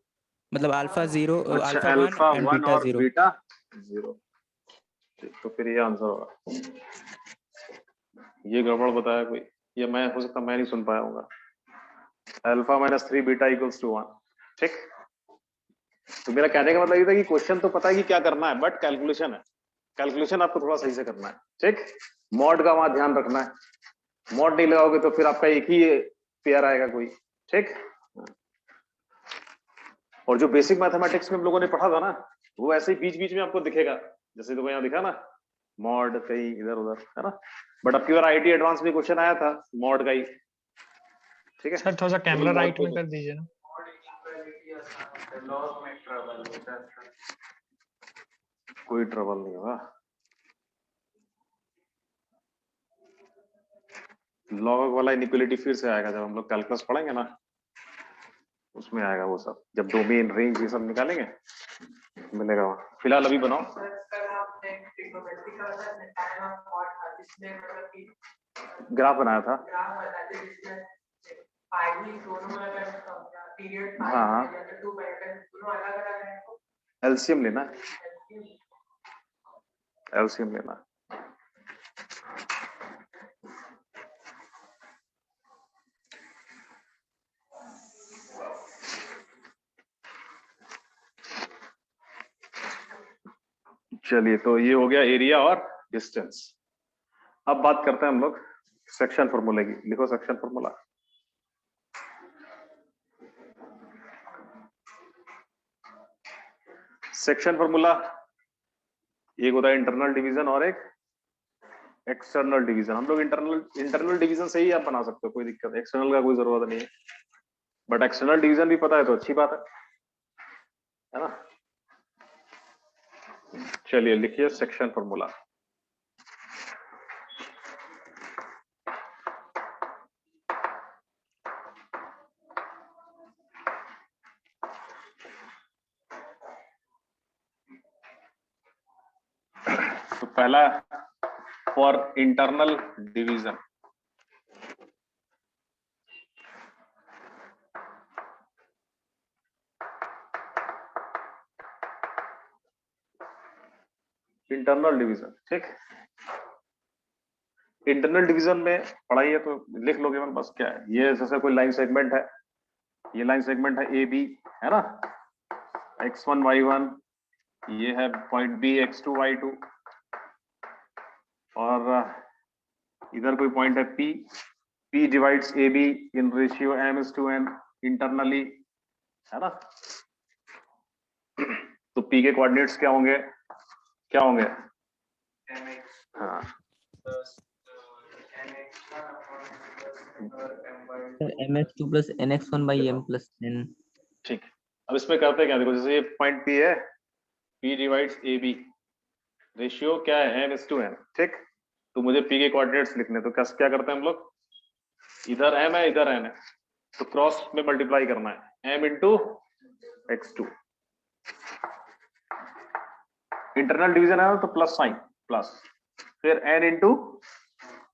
मतलब अल्फा 0, अच्छा अल्फा 1 अल्फा एंड 1 बीटा और 0। बीटा 0, ठीक। तो फिर ये आंसर होगा। ये गड़बड़ बताया कोई, ये मैं हो सकता मैं नहीं सुन पाया होगा। Alpha minus 3 beta equals to 1, ठीक। तो मेरा कहने का मतलब ये था कि क्वेश्चन तो पता है कि क्या करना है, बट कैलकुलेशन है, कैलकुलेशन आपको थोड़ा सही से करना है, ठीक। मॉड का वहां ध्यान रखना है, मॉड नहीं लगाओगे तो फिर आपका एक ही पेयर आएगा कोई, ठीक। और जो बेसिक मैथमेटिक्स में हम लोगों ने पढ़ा था ना, वो ऐसे ही बीच बीच में आपको दिखेगा, जैसे देखो यहाँ दिखा ना मॉड कहीं इधर उधर, है ना। बट अब की बार आईटी एडवांस में क्वेश्चन आया था मॉड का ही, ठीक है। सर थोड़ा सा कैमरा राइट में कर दीजिए ना। कोई ट्रबल नहीं होगा, लॉग वाला इनइक्वालिटी फिर से आएगा जब हम लोग कैलकुलस पढ़ेंगे ना, उसमें आएगा वो सब, जब डोमेन रेंज ये सब निकालेंगे मिलेगा वहाँ। फिलहाल अभी बनाओ, ग्राफ बनाया था। हाँ हाँ, एलसीएम लेना है, एलसीएम लेना है। चलिए तो ये हो गया एरिया और डिस्टेंस। अब बात करते हैं हम लोग सेक्शन फॉर्मूले की। लिखो सेक्शन फॉर्मूला। सेक्शन फॉर्मूला एक होता है इंटरनल डिवीजन और एक एक्सटर्नल डिवीजन, हम लोग इंटरनल डिवीजन से ही आप बना सकते हो, कोई दिक्कत, एक्सटर्नल का कोई जरूरत नहीं है, बट एक्सटर्नल डिवीजन भी पता है तो अच्छी बात है ना। चलिए लिखिए सेक्शन फॉर्मूला। तो पहला for internal division, internal division, ठीक। इंटरनल डिवीजन में पढ़ाई है तो लिख लोगे मतलब बस, क्या है ये, जैसे कोई लाइन सेगमेंट है, ये लाइन सेगमेंट है ए बी, है ना, x1 y1, ये है पॉइंट बी x2 y2, और इधर कोई पॉइंट है P, P divides A be in ratio m:n internally, है ना। तो P के कोऑर्डिनेट्स क्या होंगे, क्या होंगे, हाँ mx2 plus nx1 by m plus n। ठीक। अब इसमें करते क्या, देखो जैसे ये पॉइंट P है, P divides A B, ratio क्या है m:n, ठीक। तो मुझे P के कोऑर्डिनेट्स लिखने, तो क्या करते हैं हम लोग, इधर m है इधर n है, तो क्रॉस में मल्टीप्लाई करना है, m into x2, internal division है तो प्लस साइन, प्लस, फिर n इंटू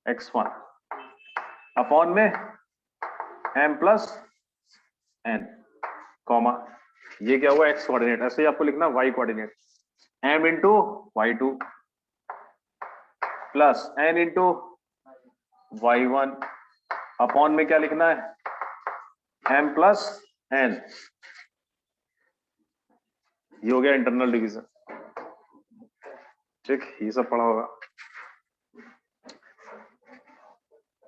x1 अपॉन में m प्लस n, कॉमा, ये क्या हुआ x कोऑर्डिनेट, ऐसे ही आपको लिखना y coordinate, m into y2 plus n into y1 upon में क्या लिखना है, m प्लस n, ये हो गया इंटरनल डिवीजन, ठीक। ये सब पढ़ा होगा।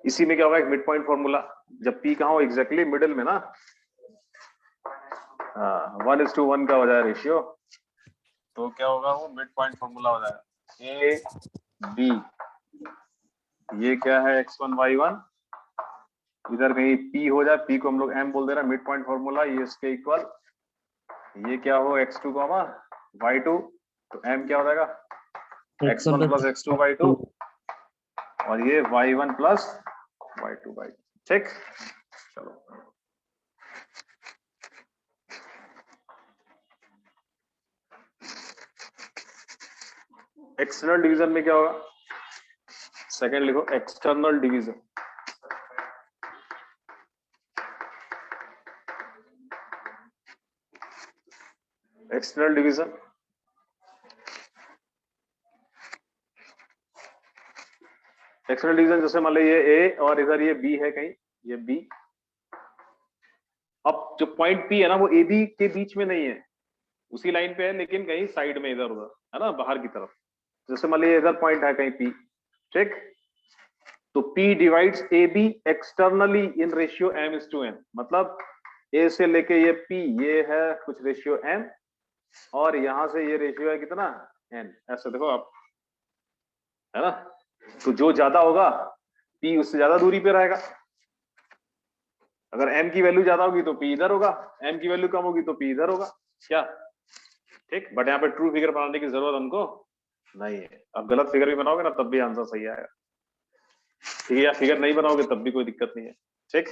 इसी में क्या होगा, एक मिड पॉइंट फॉर्मूला, जब P कहाँ हो एग्जैक्टली मिडिल में ना, हाँ 1:1 का हो जाए रेशियो, तो क्या होगा, वो मिड पॉइंट फॉर्मूला हो जाएगा, ए बी, ये क्या है x1 y1, इधर कहीं P हो जाए, P को हम लोग m बोल दे रहे हैं, मिड पॉइंट फॉर्मूला, ये इसके इक्वल, ये क्या हो x2 y2, तो m क्या हो जाएगा, x1 प्लस x2 y2, और ये y1 प्लस y2 y2, ठीक। चलो एक्सटर्नल डिवीजन में क्या होगा, सेकंड लिखो, external division, external division, external division जैसे मान लो ये A और इधर ये B है, कहीं ये B, अब जो पॉइंट P है ना वो ए बी के बीच में नहीं है, उसी लाइन पे है लेकिन कहीं साइड में इधर उधर, है ना, बाहर की तरफ, जैसे मान लीजिए इधर पॉइंट है कहीं P, ठीक। तो P divides A B externally in ratio m:n, मतलब A से लेके ये P, ये है कुछ रेशियो m, और यहां से ये रेशियो है कितना n, ऐसे देखो आप, है ना। तो जो ज्यादा होगा P उससे ज्यादा दूरी पे रहेगा, अगर m की वैल्यू ज्यादा होगी तो P इधर होगा, m की वैल्यू कम होगी तो P इधर होगा, क्या, ठीक। बट यहाँ पे ट्रू फिगर बनाने की जरूरत हमको नहीं है, अब गलत फिगर भी बनाओगे ना तब भी आंसर सही आएगा, ठीक है, या फिगर नहीं बनाओगे तब भी कोई दिक्कत नहीं है, ठीक।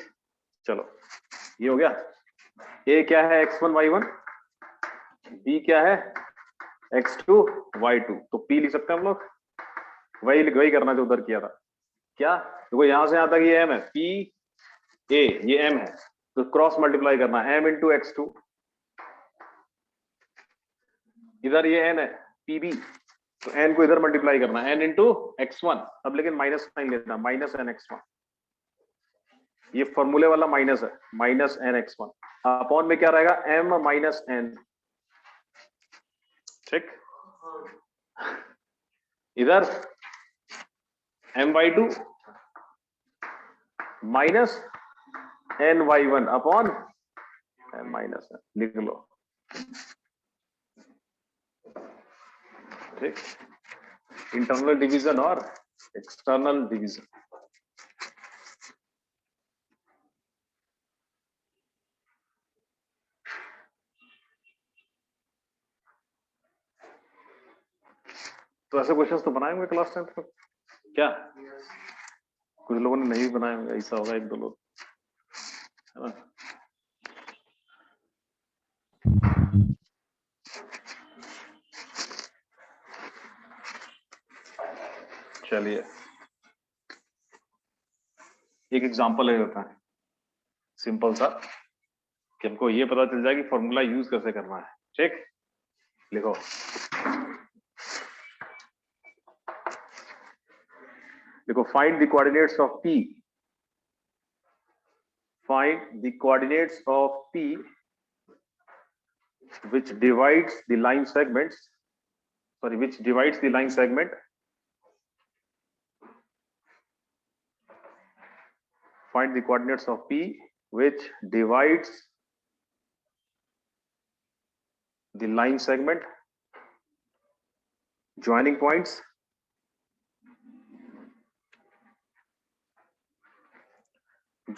चलो ये हो गया, A क्या है x1 y1, B क्या है x2 y2, तो P लिख सकते हैं हम लोग, वही करना जो उधर किया था, क्या, देखो यहां से यहां तक ये m है, P A, ये m है, तो क्रॉस मल्टीप्लाई करना, m इंटू x2, इधर ये n है PB, तो n को इधर मल्टीप्लाई करना, n इंटू x1, अब लेकिन माइनस साइन लेना, माइनस n x1, ये फॉर्मूले वाला माइनस है, माइनस n x1 अपॉन में क्या रहेगा, m माइनस n, ठीक। इधर m/2 minus n/1 upon m minus n, लिख लो, ठीक। इंटरनल डिवीजन और एक्सटर्नल डिवीजन। तो ऐसे क्वेश्चंस तो बनाए होंगे क्लास 10th में क्या? कुछ लोगों ने नहीं बनाए होंगे, ऐसा होगा एक दो लोग, है ना? चलिए एक एग्जांपल है होता है सिंपल सा कि हमको ये पता चल जाए कि फॉर्मूला यूज कैसे करना है। ठीक, लिखो देखो, find the coordinates of P, find the coordinates of P which divides the line segments, sorry, which divides the line segment, find the coordinates of P which divides the line segment, joining points,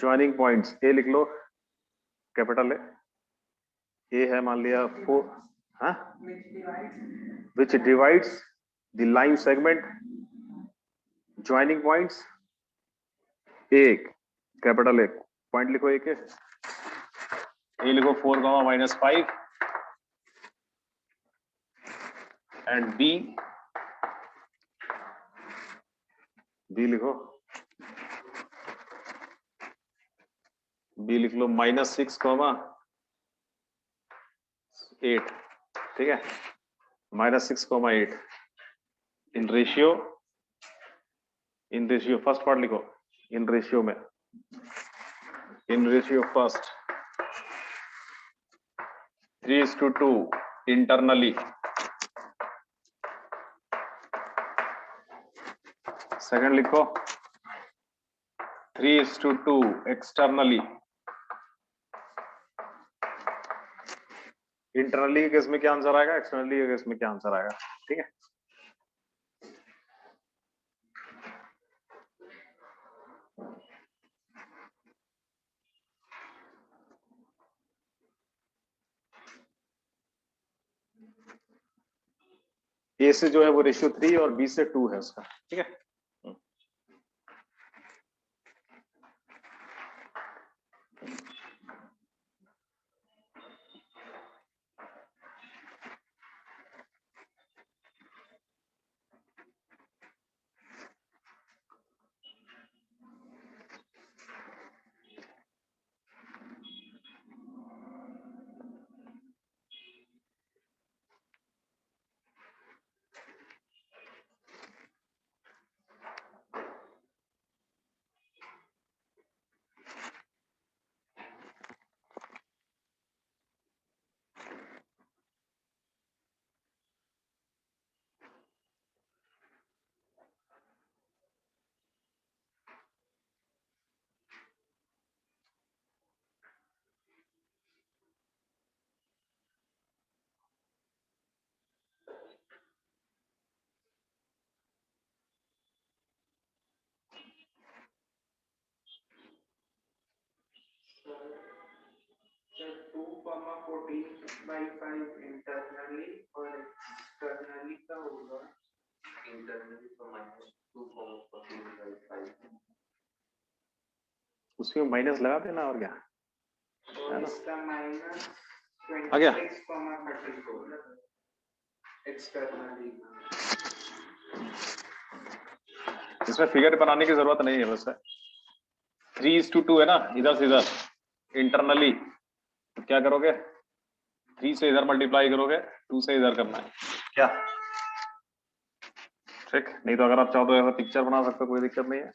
joining points A लिख लो, capital A है, मान लिया 4, हाँ, which divides the line segment, joining points A, capital A, point लिखो A के, A लिखो 4, -5 and B लिखो, B लिख लो -6, -8, ठीक है, -6, 8 इन रेशियो फर्स्ट पार्ट लिखो, इन रेशियो में, in ratio first 3:2 internally, second लिखो 3:2 एक्सटर्नली, इंटरनली के केस में क्या आंसर आएगा, एक्सटर्नली के केस में क्या आंसर आएगा, ठीक है। ए से जो है वो रेशियो 3 और बी से 2 है उसका, ठीक है। सर 2,14/5 इंटरनली और एक्सटर्नली का होगा, इंटरनली तो -2,14/5, उसमें माइनस लगा देना और क्या, और इसका आ गया? -26,34 एक्सटर्नली। इसमें फिगर बनाने की जरूरत नहीं है, बस 3:2 है ना, इधर से इधर इंटरनली, तो क्या करोगे, 3 से इधर मल्टीप्लाई करोगे, 2 से इधर करना है क्या, ठीक। नहीं तो अगर आप चाहो तो ऐसा पिक्चर बना सकते हो, कोई दिक्कत नहीं है।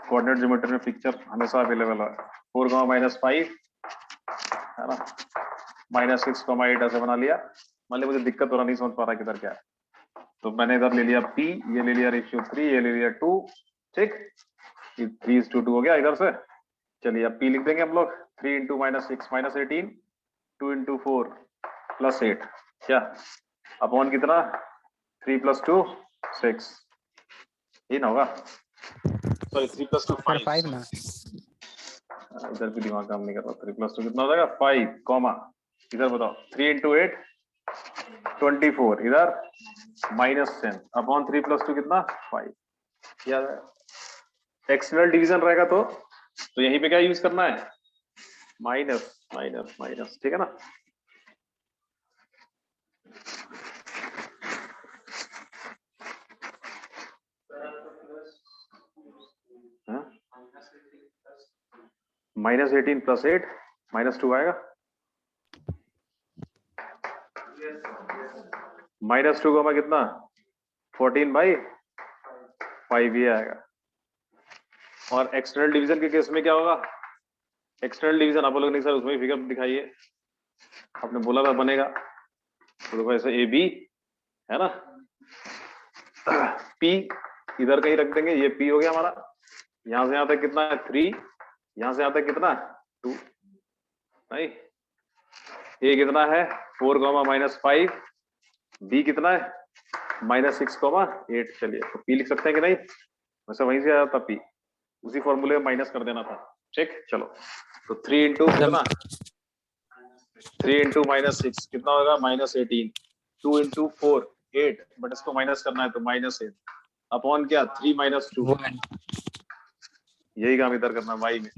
कोऑर्डिनेट ज्योमेट्री में पिक्चर हमेशा अवेलेबल है। 4, -5 है ना, -6, 8 ऐसे बना लिया। मान ली मुझे दिक्कत हो रहा, नहीं समझ पा रहा किधर क्या है, तो मैंने इधर ले लिया P, ये ले लिया रेशियो 3, ये ले लिया 2, ठीक। 3:2 हो गया इधर से। चलिए अब P लिख देंगे हम लोग, 3 × -6 -18, 2 × 4 +8, क्या अपॉन कितना, 3 + 2 6, ये ना होगा, सॉरी 3 + 2 सर 5 5 ना, इधर भी दिमाग काम नहीं कर रहा। 3 + 2 कितना हो जाएगा 5 कॉमा इधर बताओ 3 × 8 24 इधर -10 अपॉन 3 + 2 कितना 5। याद है एक्सटर्नल डिवीजन रहेगा तो यहीं पे क्या यूज करना है माइनस माइनस माइनस, ठीक है ना। -18 + 8 -2 आएगा, -2 को कितना 14/5 ये आएगा। और एक्सटर्नल डिवीजन के केस में क्या होगा, एक्सटर्नल डिवीजन आप लोग नहीं सर उसमें फिगर दिखाइए, आपने बोला था बनेगा, तो देखो ऐसे AB है ना, P इधर कहीं रख देंगे, ये P हो गया हमारा, यहां से यहां तक कितना है 3, यहां से यहां तक कितना 2 नहीं, A कितना है 4, -5, B कितना है -6, -8। चलिए तो P लिख सकते हैं कि नहीं, वैसे वहीं से आया था P, उसी फॉर्मूले में माइनस कर देना था, ठीक। चलो तो 3 × कितना 3 × -6 कितना होगा -18, 2 × 4 8, बट इसको माइनस करना है तो -8 अपॉन क्या 3 - 2, 1 यही काम इधर करना y में।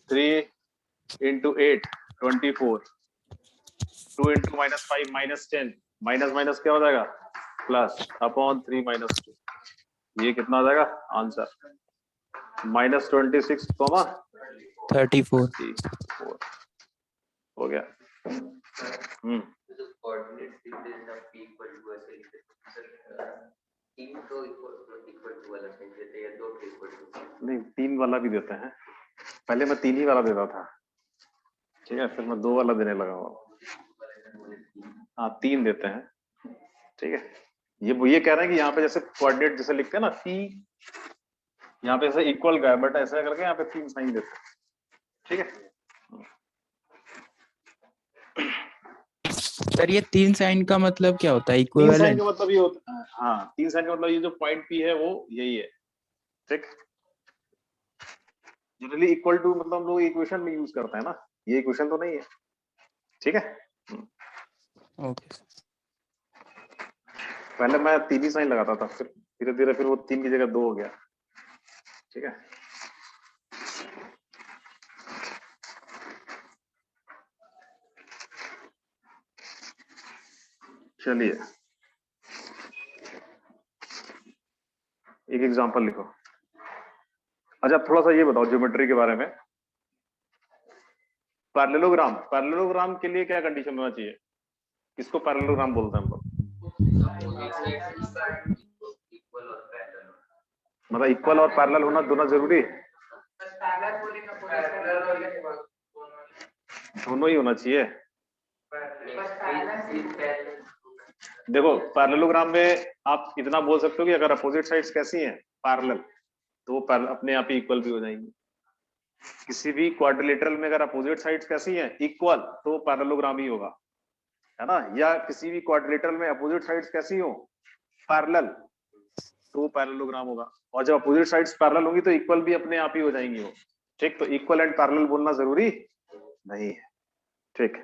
3 × 8 24, 2 × -5 -10, माइनस क्या हो जाएगा प्लस अपॉन 3 - 2, ये कितना हो जाएगा आंसर -26,34 34 हो गया। तो कोऑर्डिनेट डिफरेंस ऑफ p = ऐसे लिखते हैं सर, 3 तो इक्वल टू वाला सेंस देते हैं या 2 इक्वल टू, नहीं 3 वाला भी देते हैं, पहले मैं 3 ही वाला देता था, ठीक है, फिर मैं 2 वाला देने लगा हूँ। हाँ 3 देते हैं, ठीक है। ये कह रहे हैं कि यहाँ पे जैसे कोऑर्डिनेट जैसे लिखते हैं ना P, यहाँ पे ऐसे इक्वल का है, बट ऐसा करके यहाँ पे 3 साइन देते हैं, ठीक है। सर ये 3 साइन का मतलब क्या होता है, 3 साइन इक्विवेलेंट? का मतलब ये होता है, हाँ 3 साइन का मतलब ये जो पॉइंट P है वो यही है, ठीक। जनरली इक्वल टू मतलब हम लोग इक्वेशन में यूज करते हैं ना, ये इक्वेशन तो नहीं है, ठीक है। ओके पहले मैं 3 ही साइन लगाता था, फिर धीरे धीरे फिर वो 3 की जगह 2 हो गया, ठीक है। चलिए एक एग्जांपल लिखो। अच्छा थोड़ा सा ये बताओ ज्योमेट्री के बारे में, पैरेललोग्राम के लिए क्या कंडीशन होना चाहिए, किसको पैरेललोग्राम बोलते हैं हम लोग, इक्वल और पैरेलल, मतलब इक्वल और पैरेलल होना दोनों जरूरी, पैरेलल बोलेगा बोलेगा दोनों ही होना चाहिए। बस पैरेलल देखो पैरेललोग्राम में आप इतना बोल सकते हो कि अगर अपोजिट साइड्स कैसी हैं पैरेलल, तो वो अपने आप ही इक्वल भी हो जाएंगी। किसी भी क्वाड्रिलेटरल में अगर अपोजिट साइड्स कैसी हैं इक्वल, तो वो पैरेललोग्राम ही होगा, है ना। या किसी भी क्वाड्रिलेटरल में अपोजिट साइड्स कैसी हो पैरेलल, तो वो पैरेललोग्राम होगा। और जब अपोजिट साइड्स पैरेलल होंगी तो इक्वल भी अपने आप ही हो जाएंगी वो, ठीक। तो इक्वल एंड पैरेलल बोलना जरूरी नहीं है, ठीक।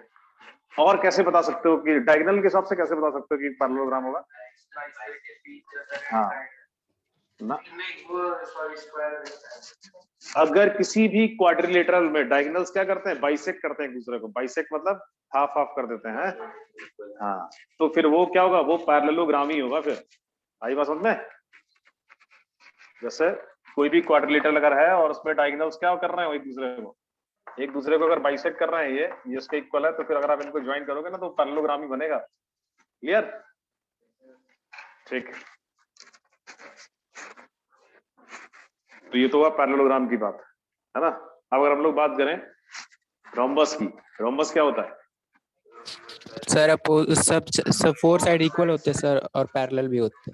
और कैसे बता सकते हो कि डायगोनल के हिसाब से कैसे बता सकते हो कि पैरेललोग्राम होगा, हाँ ना। अगर किसी भी क्वाड्रिलेटरल में डायगोनल्स क्या करते हैं बाइसेक्ट करते हैं एक दूसरे को, बाइसेक्ट मतलब हाफ हाफ कर देते हैं, हाँ, तो फिर वो क्या होगा, वो पैरेललोग्राम ही होगा। फिर आई बात समझ में। जैसे कोई भी क्वाड्रिलेटरल अगर है और उसमें डायगोनल्स क्या कर रहे हैं एक दूसरे को अगर बाइसेक्ट कर रहे हैं, ये इसके इक्वल है, तो फिर अगर आप इनको ज्वाइन करोगे ना तो पैरेललोग्राम ही बनेगा। क्लियर, ठीक। तो ये तो हुआ पैरेललोग्राम की बात, है ना। अब अगर हम लोग बात करें रोम्बस की, रोम्बस क्या होता है सर, सब 4 साइड इक्वल होते हैं सर, और पैरेलल भी होते हैं।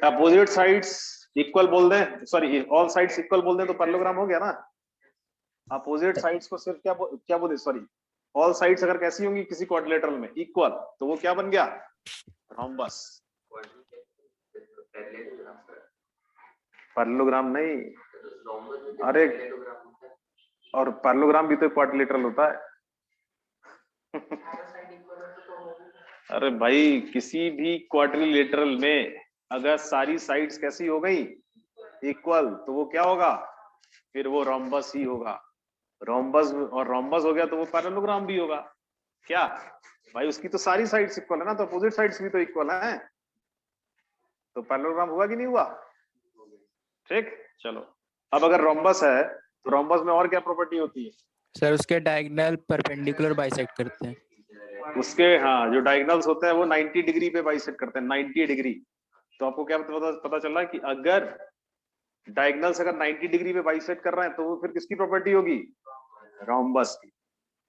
अपोजिट साइड्स इक्वल बोल दें, सॉरी ऑल साइड्स इक्वल बोल दें तो पैरेललोग्राम हो गया ना। अपोजिट साइड्स को सिर्फ क्या बोले, सॉरी ऑल साइड्स अगर कैसी होंगी किसी क्वाड्रिलेटरल में इक्वल, तो वो क्या बन गया रोम्बस। पैरेललोग्राम सर, पैरेललोग्राम नहीं, रोम्बस में अरे पैरेललोग्राम होता है। और पैरेललोग्राम भी तो क्वाड्रिलेटरल होता है। चारों साइड इक्वल हो तो होगी। अरे भाई किसी भी क्वाड्रिलेटरल में अगर सारी साइड्स कैसी हो गई इक्वल, तो वो क्या होगा, फिर वो रोम्बस ही होगा। रोम्बस, और रोम्बस हो गया तो वो पैरेललोग्राम भी होगा। क्या भाई, उसकी तो सारी साइड्स इक्वल है ना, तो अपोजिट साइड्स भी तो इक्वल है, तो पैरेललोग्राम हुआ कि नहीं हुआ? ठीक, चलो अब अगर रोम्बस है तो रोम्बस में और क्या प्रॉपर्टी होती है? सर उसके डायगोनल परपेंडिकुलर बाइसेक्ट करते हैं। उसके, हाँ, जो डायगोनल्स होते हैं वो 90 डिग्री पे बाइसेक्ट करते हैं, 90 डिग्री। तो आपको क्या पता चला कि अगर डायगोनल्स अगर 90 डिग्री पे बाइसेक्ट कर रहे हैं तो वो फिर किसकी प्रॉपर्टी होगी? रोम्बस की।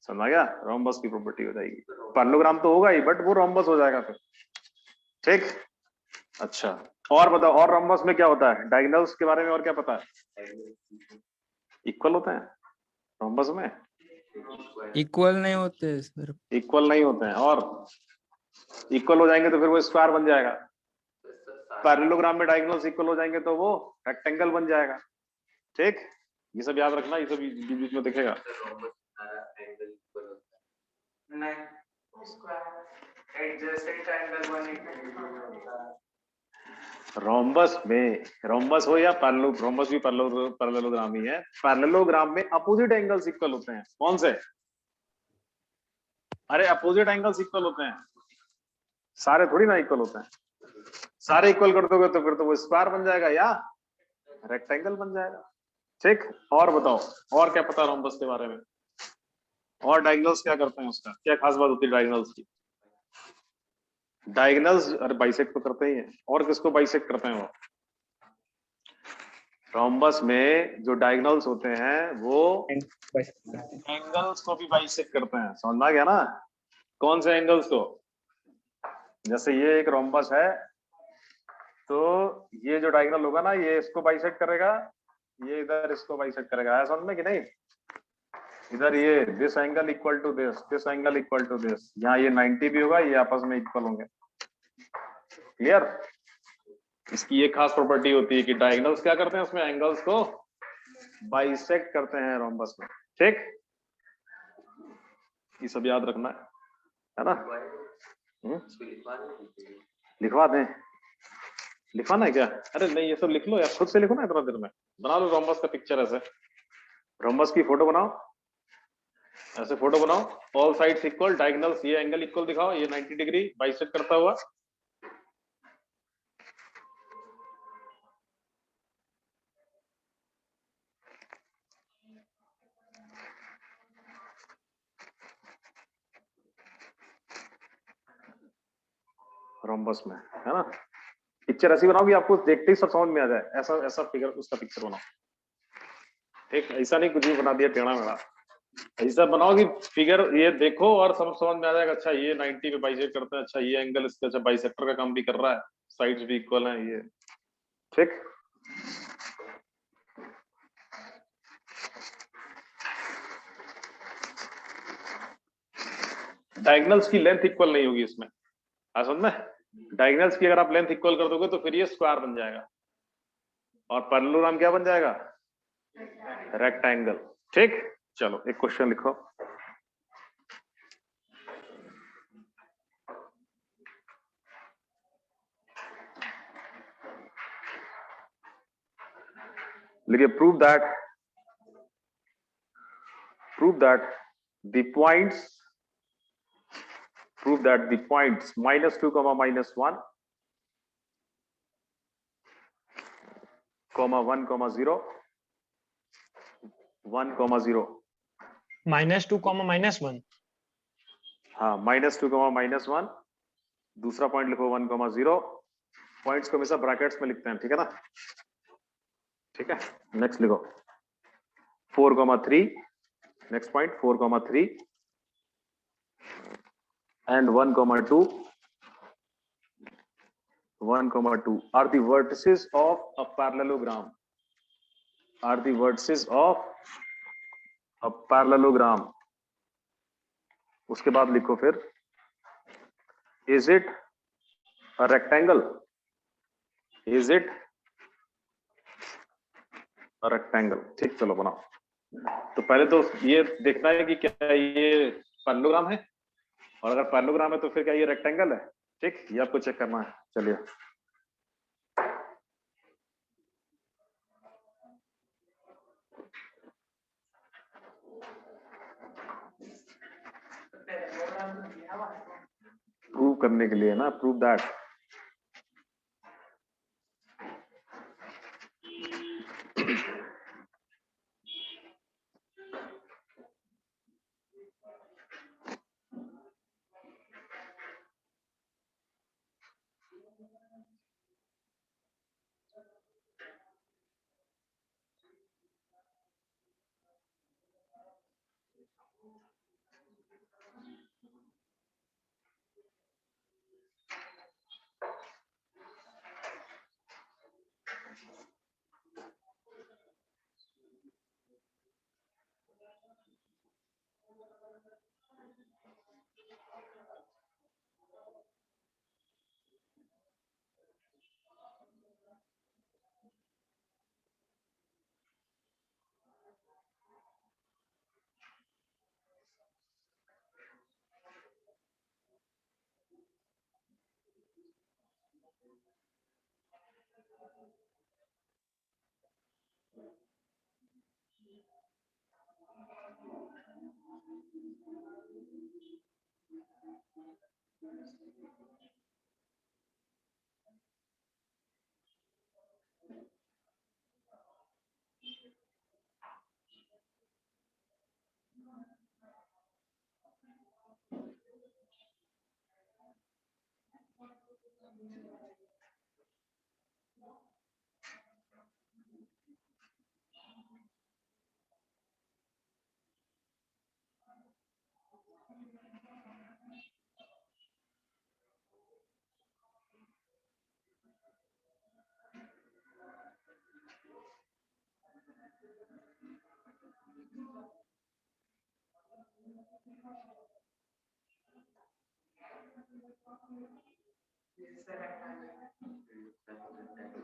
समझ गया? रोम्बस की प्रॉपर्टी हो जाएगी। पैरेललोग्राम तो होगा ही, बट वो रोम्बस हो जाएगा फिर। ठीक, अच्छा और बताओ, और रोम्बस में क्या होता है? डायगोनल्स के बारे में और क्या पता है? इक्वल होते हैं रोम्बस में? इक्वल नहीं होते सर। इक्वल नहीं होते हैं, और इक्वल हो जाएंगे तो फिर वो स्क्वायर बन जाएगा। पैरेललोग्राम में डायगोनल्स इक्वल हो जाएंगे तो वो रेक्टेंगल बन जाएगा। ठीक, ये सब याद रखना, ये सब बीच में दिखेगा। रोम्बस सारा एंगल इक्वल होता है। नहीं, स्क्वायर एडजेसेंट एंगल 180 होता है। रोम्बस में, रोम्बस हो या पैरेललो, रोम्बस भी पैरेललोग्राम ही है। पैरेललोग्राम में अपोजिट एंगल्स इक्वल होते हैं। कौन से? अरे अपोजिट एंगल्स इक्वल होते हैं, सारे थोड़ी ना इक्वल होते हैं। सारे इक्वल कर दोगे तो फिर तो वो स्क्वायर बन जाएगा या रेक्टेंगल बन जाएगा। ठीक, और बताओ और क्या पता रोम्बस के बारे में? और डायगोनल्स क्या करते हैं, उसका क्या खास बात होती है डायगोनल्स की? डायगोनल्स अरे बाइसेक्ट तो करते ही हैं, और किसको बाइसेक्ट करते हैं वो? रोम्बस में जो डायगोनल्स होते हैं वो एंगल्स को भी बाइसेक्ट करते हैं। समझ में आ गया ना? कौन से एंगल्स को? जैसे ये एक रोम्बस है, तो ये जो डायगोनल होगा ना, ये इसको बाइसेक्ट करेगा, ये इधर इसको बाइसेक्ट करेगा। है समझ में कि नहीं? इधर ये this angle equal to this angle equal to this, यहाँ ये 90 भी होगा, ये आपस में इक्वल होंगे। क्लियर? इसकी ये खास प्रॉपर्टी होती है कि डायगोनल्स क्या करते हैं, उसमें एंगल्स को बाइसेक्ट करते हैं रोम्बस में। ठीक, ये सब याद रखना है ना? लिखवा दें? लिखवाना है क्या? अरे नहीं, ये सब लिख लो यार, खुद से लिखो ना, इतना देर में बना लो रोम्बस का पिक्चर। ऐसे रोम्बस की फोटो बनाओ, ऐसे फोटो बनाओ, ऑल साइड्स इक्वल, डायगोनल्स ये एंगल इक्वल दिखाओ, ये 90 डिग्री बाइसेक्ट करता हुआ। रोम्बस में है ना, पिक्चर ऐसी बनाओ कि आपको देखते ही सब समझ में आ जाए। ऐसा ऐसा फिगर, उसका पिक्चर बनाओ। ठीक, ऐसा नहीं कुछ भी बना दिया टेढ़ा मेढ़ा, ऐसा बनाओ कि फिगर ये देखो और सब समझ में आ जाएगा। अच्छा ये 90 पे बाइसेक्ट करता है, अच्छा ये एंगल इसका अच्छा बाइसेक्टर का काम भी कर रहा है, साइड्स भी इक्वल हैं ये। ठीक, डायगोनल्स की लेंथ इक्वल नहीं होगी इसमें, समझ में? डायगोनल्स की अगर आप लेंथ इक्वल कर दोगे तो फिर ये स्क्वायर बन जाएगा, और पैरेललोग्राम क्या बन जाएगा? रेक्टेंगल। ठीक, चलो एक क्वेश्चन लिखो। लिखिए, प्रूव दैट the points -2, -1, (1, 0), 1, 0। -2, -1। हाँ, -2, -1। दूसरा पॉइंट लिखो 1, 0। पॉइंट्स को हमेशा ब्रैकेट्स में लिखते हैं, ठीक है ना? ठीक है, नेक्स्ट लिखो 4, 3। Next point 4, 3 and 1, 2. 1, 2 are the vertices of a parallelogram. Are the vertices of a parallelogram. उसके बाद लिखो फिर, is it a rectangle? Is it rectangle? ठीक, चलो बनाओ। तो पहले तो ये देखना है कि क्या ये पैरेललोग्राम है, और अगर पैरेललोग्राम है तो फिर क्या ये रेक्टेंगल है? ठीक, ये आपको चेक करना है। चलिए प्रूव करने के लिए ना, प्रूव दैट।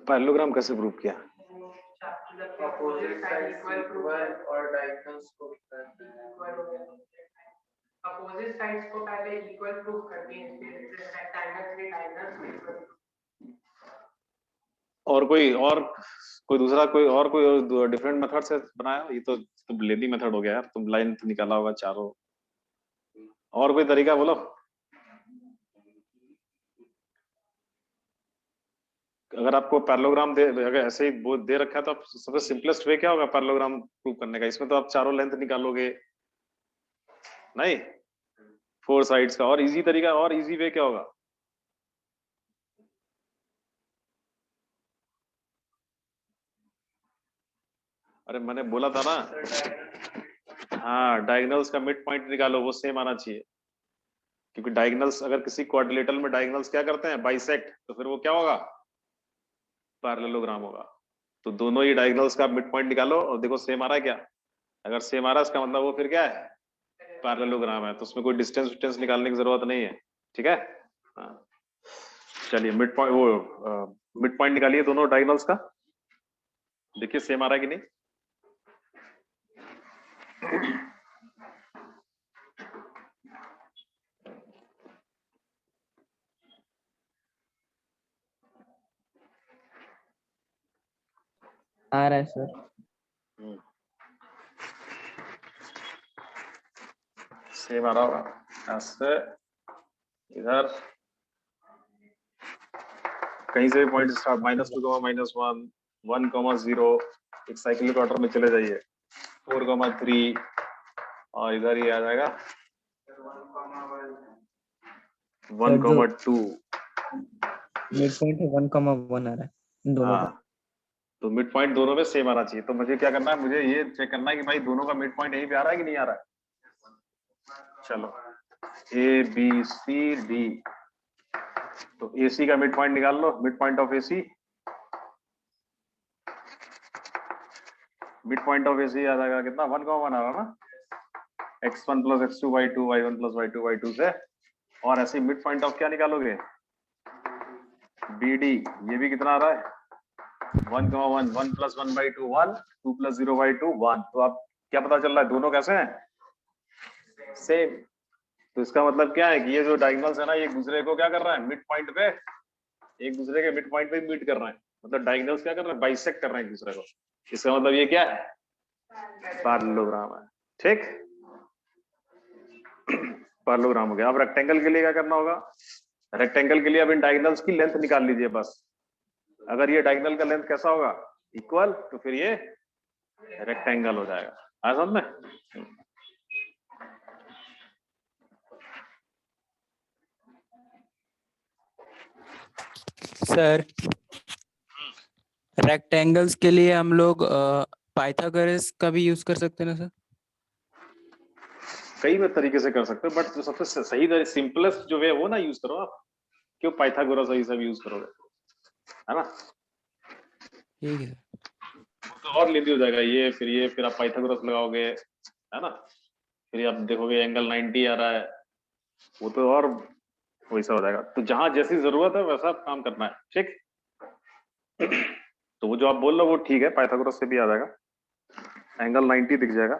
पैरेललोग्राम कैसे प्रूव किया? अपोजिट साइड इक्वल और डायगोनल्स को इक्वल हो गया। अपोजिट साइड्स को पहले इक्वल प्रूव करती हैं, फिर रेक्टेंगल के डायगोनल्स इक्वल। और कोई दूसरा कोई डिफरेंट मेथड से बनाया? ये तो तुम लेदी मेथड हो गया यार, तुम लाइन तो निकाला होगा चारों। और कोई तरीका बोलो। अगर आपको पैरेललोग्राम अगर ऐसे ही दे रखा है तो आप सबसे सिंपलेस्ट वे क्या होगा पैरेललोग्राम प्रूव करने का? इसमें तो आप चारों लेंथ निकालोगे नहीं, 4 साइड्स का। और इजी तरीका और इजी वे क्या होगा? अरे मैंने बोला था ना, हाँ, डायगोनल्स का मिड पॉइंट निकालो, वो सेम आना चाहिए। क्योंकि डायगोनल्स, अगर किसी क्वाड्रिलेटरल में डायगोनल्स क्या करते हैं, बाइसेक्ट, तो फिर वो क्या होगा? पैरेललोग्राम होगा। तो दोनों ही डायगोनल्स का मिड पॉइंट निकालो और देखो सेम आ रहा है क्या। अगर सेम आ रहा है इसका मतलब वो फिर क्या है? पैरेललोग्राम है। तो उसमें कोई डिस्टेंस निकालने की जरूरत नहीं है। ठीक है, हाँ। चलिए मिड पॉइंट निकालिए दोनों डायगोनल्स का, देखिए सेम आ रहा है कि नहीं। आ रहा है सर। सेम आ रहा होगा। ऐसे इधर कहीं से भी पॉइंट स्टार्ट, -2, -1, 1, 0, एक साइक्लिक ऑर्डर में चले जाइए। 4, 3 और इधर ही आ जाएगा 1, 2। मिड पॉइंट 1,1 आ रहा है दोनों का। हाँ, तो मिड पॉइंट दोनों में सेम आना चाहिए। तो मुझे क्या करना है, मुझे ये चेक करना है कि भाई दोनों का मिड पॉइंट यहीं पे आ रहा है कि नहीं आ रहा है। चलो ए बी सी डी, तो ए सी का मिड पॉइंट निकाल लो। Mid point of A C, mid point of A C आ जाएगा कितना? 1, 1 आ रहा ना, x1 + x2 y2 y1 + y2 y2 से। और ऐसे मिड पॉइंट ऑफ क्या निकालोगे? BD ये भी कितना आ रहा है 1, 1, 1 + 1/2 1, 2 + 0/2 1। तो अब क्या पता चल रहा है दोनों कैसे हैं सेम। तो इसका मतलब क्या है कि ये जो डायगोनल्स है ना ये एक दूसरे को क्या कर रहा है मिड पॉइंट पे, एक दूसरे के मिड पॉइंट पे मीट कर रहे हैं, मतलब डायगोनल्स क्या कर रहे हैं बाइसेक्ट कर रहे हैं एक दूसरे को। इसका मतलब ये क्या है पैरेललोग्राम है। ठीक पैरेललोग्राम हो गया। अब रेक्टेंगल के लिए क्या करना होगा, रेक्टेंगल के लिए अब इन डायगोनल्स की लेंथ निकाल लीजिए बस। अगर ये डायगोनल का लेंथ कैसा होगा इक्वल, तो फिर ये रेक्टेंगल हो जाएगा। आया समझ में? सर रेक्टेंगल्स के लिए हम लोग पाइथागोरस का भी यूज कर सकते हैं ना सर? कई तरीके से कर सकते हो, बट जो सबसे सही सिंपलेस्ट जो वे वो ना यूज करो आप। क्यों पाइथागोरस ये सब यूज करोगे, है ना? ठीक है तो और लेंदी हो जाएगा ये, फिर आप पाइथागोरस लगाओगे, है ना? फिर आप देखोगे एंगल 90 आ रहा है, वो तो और वैसा हो जाएगा। तो जहां जैसी जरूरत है वैसा काम करना है। ठीक तो वो जो आप बोल रहे हो वो ठीक है, पाइथागोरस से भी आ जाएगा, एंगल 90 दिख जाएगा।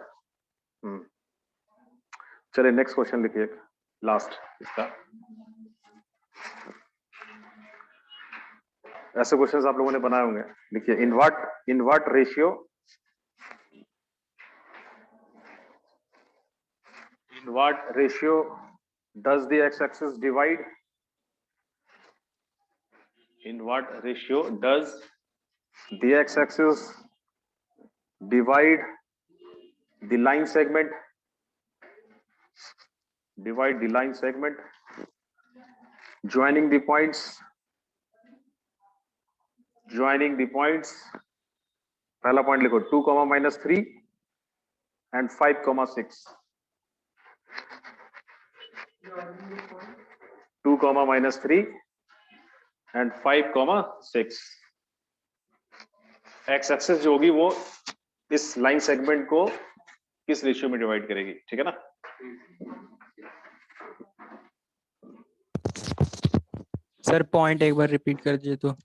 चलिए नेक्स्ट क्वेश्चन लिखिए, लास्ट इसका। ऐसे क्वेश्चंस आप लोगों ने बनाए होंगे, लिखिए in what ratio does the x-axis divide? In what ratio does the x-axis divide the line segment? Divide the line segment joining the points. पहला पॉइंट लिखो 2, -3 and 5, 6. 2, -3 and 5, 6. एक्स एक्सिस जो होगी वो इस लाइन सेगमेंट को किस ratio में divide करेगी, ठीक है ना? सर पॉइंट एक बार रिपीट कर दीजिए तो।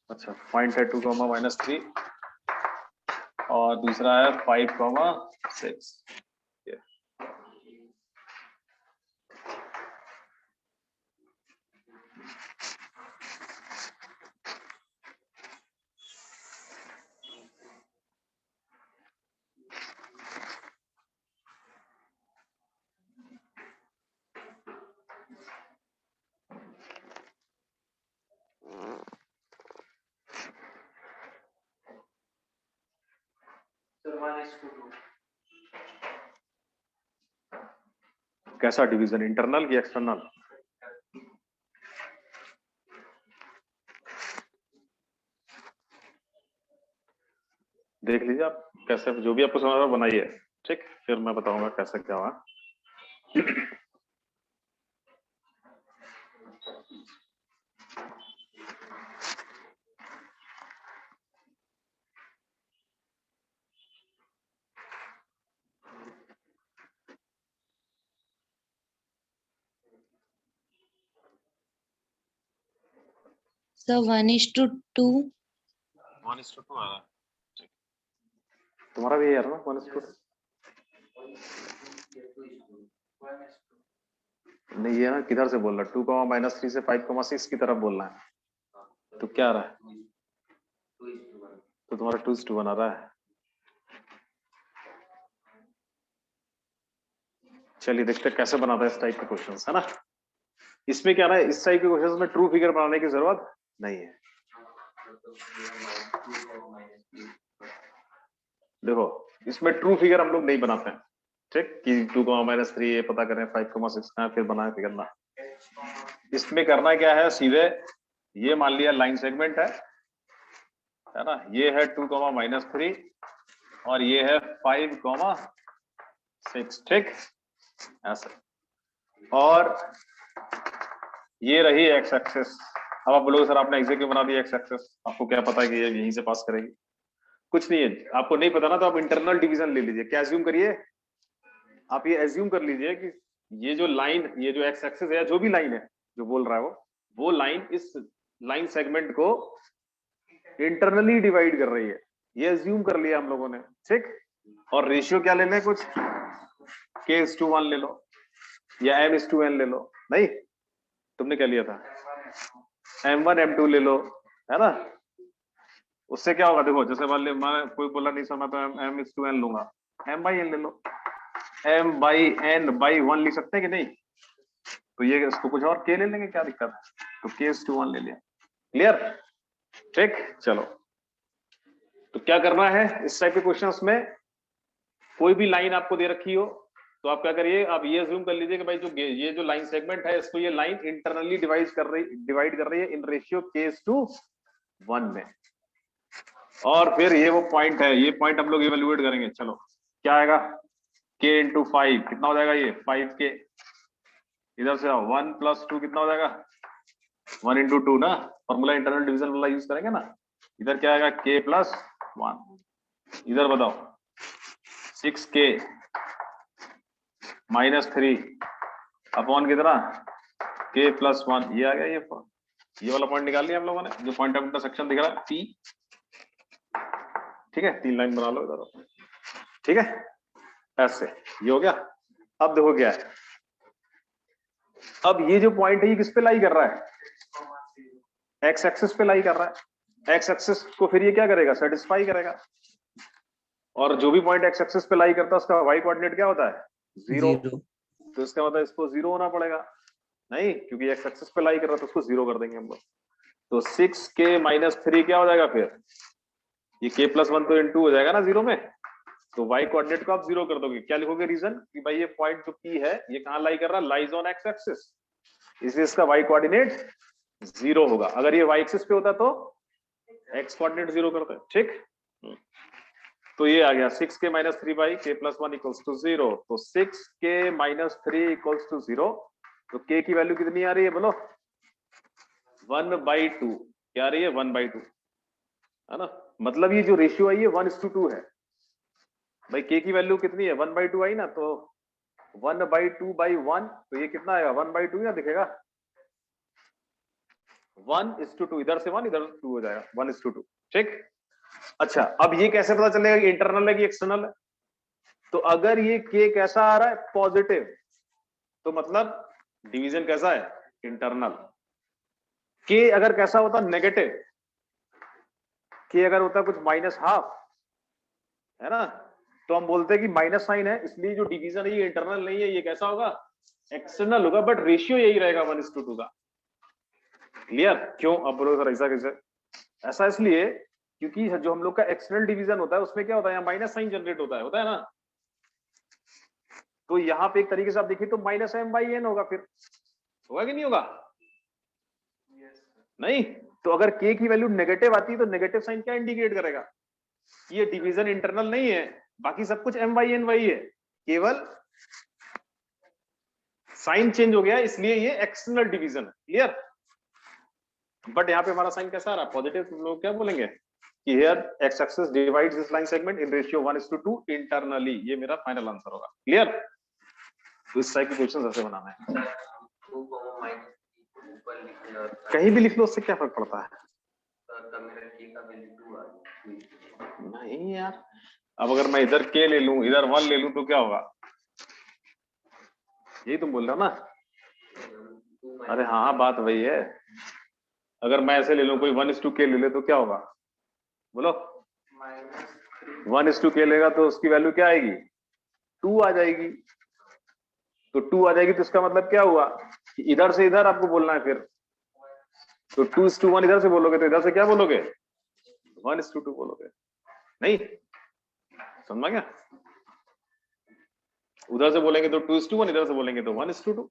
अच्छा पॉइंट है 2, -3 और दूसरा है 5, 6। कैसा डिवीजन, इंटरनल की एक्सटर्नल? देख लीजिए आप कैसे, जो भी आपको समझ रहा बनाइए, ठीक? फिर मैं बताऊंगा कैसे क्या हुआ। So 1:2. 1:2 आ रहा है, तुम्हारा भी यार ना 1:2 नहीं, ये ना किधर से बोल रहा है? 2, -3 से 5, 6 की तरफ बोलना है, तो क्या आ रहा है? तो तुम्हारा 2:1 आ रहा है। चलिए देखते हैं कैसे बनाता है इस टाइप के क्वेश्चंस, है ना? इसमें क्या है, इस टाइप के क्वेश्चंस में ट्रू फिगर बनाने की जरूरत नहीं है। देखो इसमें ट्रू फिगर हम लोग नहीं बनाते हैं, ठीक? कि 2, -3 ये पता करें, 5, 6 का फिर बनाए फिगर ना। इसमें करना क्या है, सीधे ये मान लिया लाइन सेगमेंट है ना? ये है 2, -3 और ये है 5, 6, ठीक? ऐसे। और ये रही एक्स एक्सिस। अब आप बोलोगे सर आपने एग्जैक्ट क्यों बना दिया एक्स एक्सिस, आपको क्या पता है कि ये यहीं से पास करेगी? कुछ नहीं है, आपको नहीं पता ना, तो आप इंटरनल डिवीजन ले लीजिए। क्या एज्यूम करिए, आप ये एज्यूम कर लीजिए कि ये जो लाइन, ये जो एक्स एक्सिस है, जो भी लाइन है जो बोल रहा है वो लाइन इस लाइन सेगमेंट को इंटरनली डिवाइड कर रही है, ये अज्यूम कर लिया हम लोगों ने, ठीक। और रेशियो क्या लेना है, कुछ k:1 ले लो या m:n ले लो। नहीं, तुमने क्या लिया था, m1 m2 ले लो, है ना। उससे क्या होगा, देखो जैसे मान लो मैं कोई बोला नहीं सर मैं तो m:n लूंगा, m/n ले लो, m/n/1 लिख सकते हैं कि नहीं, तो ये इसको कुछ और k ले लेंगे, क्या दिक्कत है, तो k:1 ले लिया। क्लियर, ठीक। चलो, तो क्या करना है इस टाइप के क्वेश्चंस में, कोई भी लाइन आपको दे रखी हो तो आप क्या करिए, आप ये अज्यूम कर लीजिए कि भाई जो ये जो लाइन सेगमेंट है इसको ये लाइन इंटरनली डिवाइड कर रही है इन रेशियो k:1 में। और फिर ये वो पॉइंट है, ये पॉइंट हम लोग इवेल्युएट करेंगे। चलो क्या आएगा, k × 5 कितना हो जाएगा, ये 5k, इधर से आओ 1 + 2 कितना हो जाएगा, 1 × 2 ना, फॉर्मूला इंटरनल डिवीजन वाला यूज करेंगे ना। इधर क्या आएगा, k + 1, इधर बताओ 6k - 3 अपॉन कितना, k + 1, ये आ गया, ये वाला पॉइंट निकाल लिया हम लोगों ने, जो पॉइंट ऑफ इंटरसेक्शन दिख रहा है P, ठीक है। 3 लाइन बना लो इधर, ठीक है, ऐसे ये हो गया। अब देखो क्या है, अब ये जो पॉइंट है ये किस पे लाई कर रहा है, x एक्सिस पे लाई कर रहा है। x एक्सिस को फिर ये क्या करेगा, सेटिस्फाई करेगा, और जो भी पॉइंट x एक्सिस पे लाई करता है उसका y कोऑर्डिनेट क्या होता है, 0। तो इसका मतलब इसको 0 होना पड़ेगा, नहीं क्योंकि x एक्सिस पे लाई कर रहा है तो उसको 0 कर देंगे हम लोग। तो 6k - 3 क्या हो जाएगा, फिर ये k + 1 तो * हो जाएगा ना 0 में, तो y कोऑर्डिनेट को आप 0 कर दोगे। क्या लिखोगे रीजन, कि भाई ये पॉइंट जो P है ये कहां लाई कर रहा है, लाइज ऑन x एक्सिस, इसलिए इसका y कोऑर्डिनेट 0 होगा। अगर ये y एक्सिस पे होता तो x कोऑर्डिनेट 0 करते, ठीक। तो ये आ गया 6k - 3 k + 1 = 0। तो 6k - 3 = 0, तो k की वैल्यू कितनी आ रही है बोलो, 1/2। क्या आ रही है, 1/2, है ना। मतलब ये जो रेशियो आई है 1:2 है। भाई k की वैल्यू कितनी है, 1/2 आई ना, तो 1/2/1, तो ये कितना आएगा, 1/2 या दिखेगा 1:2, इधर से 1 इधर 2 हो जाएगा, 1:2, ठीक। अच्छा, अब ये कैसे पता चलेगा कि इंटरनल है कि एक्सटर्नल है, तो अगर ये k कैसा आ रहा है, पॉजिटिव, तो मतलब डिवीजन कैसा है, इंटरनल। k अगर कैसा होता, नेगेटिव, k अगर होता कुछ -½ है ना, तो हम बोलते हैं कि माइनस साइन है, इसलिए जो डिवीजन है ये इंटरनल नहीं है, ये कैसा होगा, एक्सटर्नल होगा, बट रेशियो यही रहेगा 1:2 का। क्लियर, क्यों, अब बोलो सर ऐसा कैसे, ऐसा इसलिए क्योंकि जो हम लोग का एक्सटर्नल डिवीजन होता है उसमें क्या होता है, यहाँ माइनस साइन जनरेट होता है ना। तो यहाँ पे एक तरीके से आप देखिए तो -m/n होगा, फिर होगा कि नहीं होगा, नहीं। तो अगर k की वैल्यू नेगेटिव आती है तो नेगेटिव साइन क्या इंडिकेट करेगा, ये डिवीजन इंटरनल नहीं है, बाकी सब कुछ m/n वही है, केवल साइन चेंज हो गया, इसलिए ये एक्सटर्नल डिवीजन है। क्लियर, बट यहाँ पे हमारा साइन कैसा आ रहा है, पॉजिटिव। तुम लोग क्या बोलेंगे कि here x axis divides this line segment in ratio 1:2 internally, ये मेरा फाइनल आंसर होगा। क्लियर, तो इस टाइप के क्वेश्चन ऐसे बनाना है, कहीं भी लिख लो, उससे क्या फर्क पड़ता है, नहीं यार। अब अगर मैं इधर k ले लूं, इधर 1 ले लूं, तो क्या होगा, यही तुम बोल रहे हो ना। अरे हाँ, बात वही है, अगर मैं ऐसे ले लूं, कोई 1:k ले ले तो क्या होगा, बोलो 1:k लेगा तो उसकी वैल्यू क्या आएगी, 2 आ जाएगी। तो 2 आ जाएगी तो इसका मतलब क्या हुआ, इधर से इधर आपको बोलना है, फिर तो 2:1 इधर से बोलोगे तो इधर से क्या बोलोगे, 1:2 बोलोगे, नहीं समझ गया। उधर से बोलेंगे तो 2:1, इधर से बोलेंगे तो 1:2।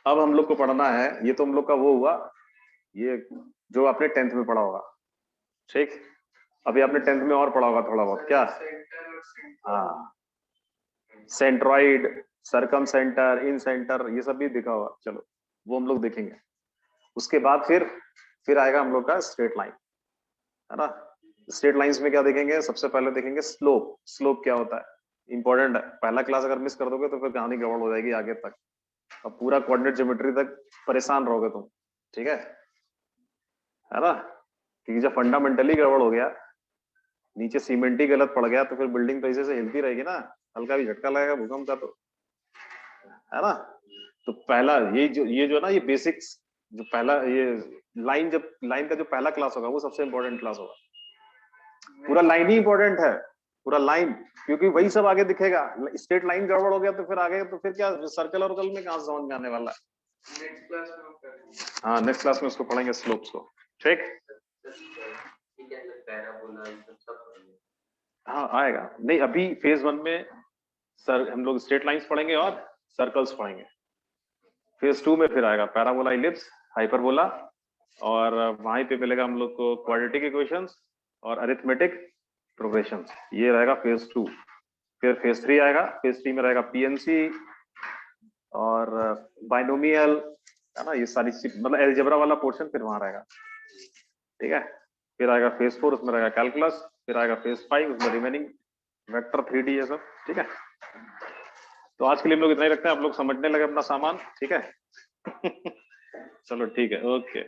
अब हम लोग को पढ़ना है, ये तो हम लोग का वो हुआ, ये जो आपने 10th में पढ़ा होगा, ठीक। अभी आपने 10th में और पढ़ा होगा थोड़ा बहुत, क्या, हाँ, सेंट्रॉइड, सरकम सेंटर, इन सेंटर, ये सब भी दिखा होगा। चलो वो हम लोग देखेंगे। उसके बाद फिर आएगा हम लोग का स्ट्रेट लाइन, है ना। स्ट्रेट लाइंस में क्या देखेंगे, सबसे पहले देखेंगे स्लोप। स्लोप क्या होता है, इंपॉर्टेंट है। पहला क्लास अगर मिस कर दोगे तो फिर कहानी गड़बड़ हो जाएगी आगे तक, और पूरा कोऑर्डिनेट ज्योमेट्री तक परेशान रहोगे तुम, ठीक है ना। क्योंकि जब फंडामेंटली गड़बड़ हो गया, नीचे सीमेंट ही गलत पड़ गया, तो फिर बिल्डिंग तो ऐसे से हिलती रहेगी ना, हल्का भी झटका लगेगा भूकंप का तो, है ना। तो पहला ये जो ना, ये बेसिक्स, जो पहला ये लाइन, जब लाइन का जो पहला क्लास होगा वो सबसे इंपॉर्टेंट क्लास होगा। पूरा लाइन ही इंपॉर्टेंट है, पूरा लाइन, क्योंकि वही सब आगे दिखेगा। स्ट्रेट लाइन गड़बड़ हो गया तो फिर आगे तो फिर क्या, सर्कल और कल में कहां समझ में आने वाला है। नेक्स्ट क्लास में हम करेंगे। हाँ, नेक्स्ट क्लास में उसको पढ़ेंगे, स्लोप्स को, ठीक। ठीक है, पैराबोला सब पढ़ेंगे। हाँ आएगा, नहीं अभी फेज 1 में सर हम लोग स्ट्रेट लाइंस पढ़ेंगे और सर्कल्स पढ़ेंगे। फेज 2 में फिर आएगा पैराबोला, इलिप्स, हाइपरबोला, और वहीं पे मिलेगा हम लोग को क्वाड्रेटिक इक्वेशंस और अरिथमेटिक प्रोग्रेशंस। ये रहेगा फेज 2। फिर फेज 3 आएगा। फेज 3 में रहेगा पीएनसी और बाइनोमियल, है ना, ये सारी मतलब अलजेब्रा वाला पोर्शन फिर वहां रहेगा, ठीक है। फिर आएगा फेज 4, उसमें रहेगा कैलकुलस। फिर आएगा फेज 5, उसमें रिमेनिंग वेक्टर 3D ये सब, ठीक है। तो आज के लिए हम लोग इतना ही रखते हैं, आप लोग समझने लगे अपना सामान, ठीक है। चलो ठीक है, ओके।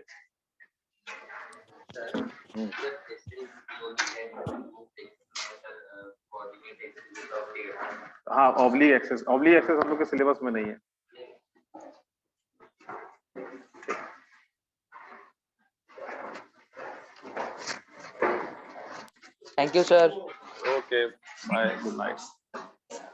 हाँ, ऑब्लिक एक्सेस हम लोग के सिलेबस में नहीं है। Thank you, sir. Okay, bye, good night.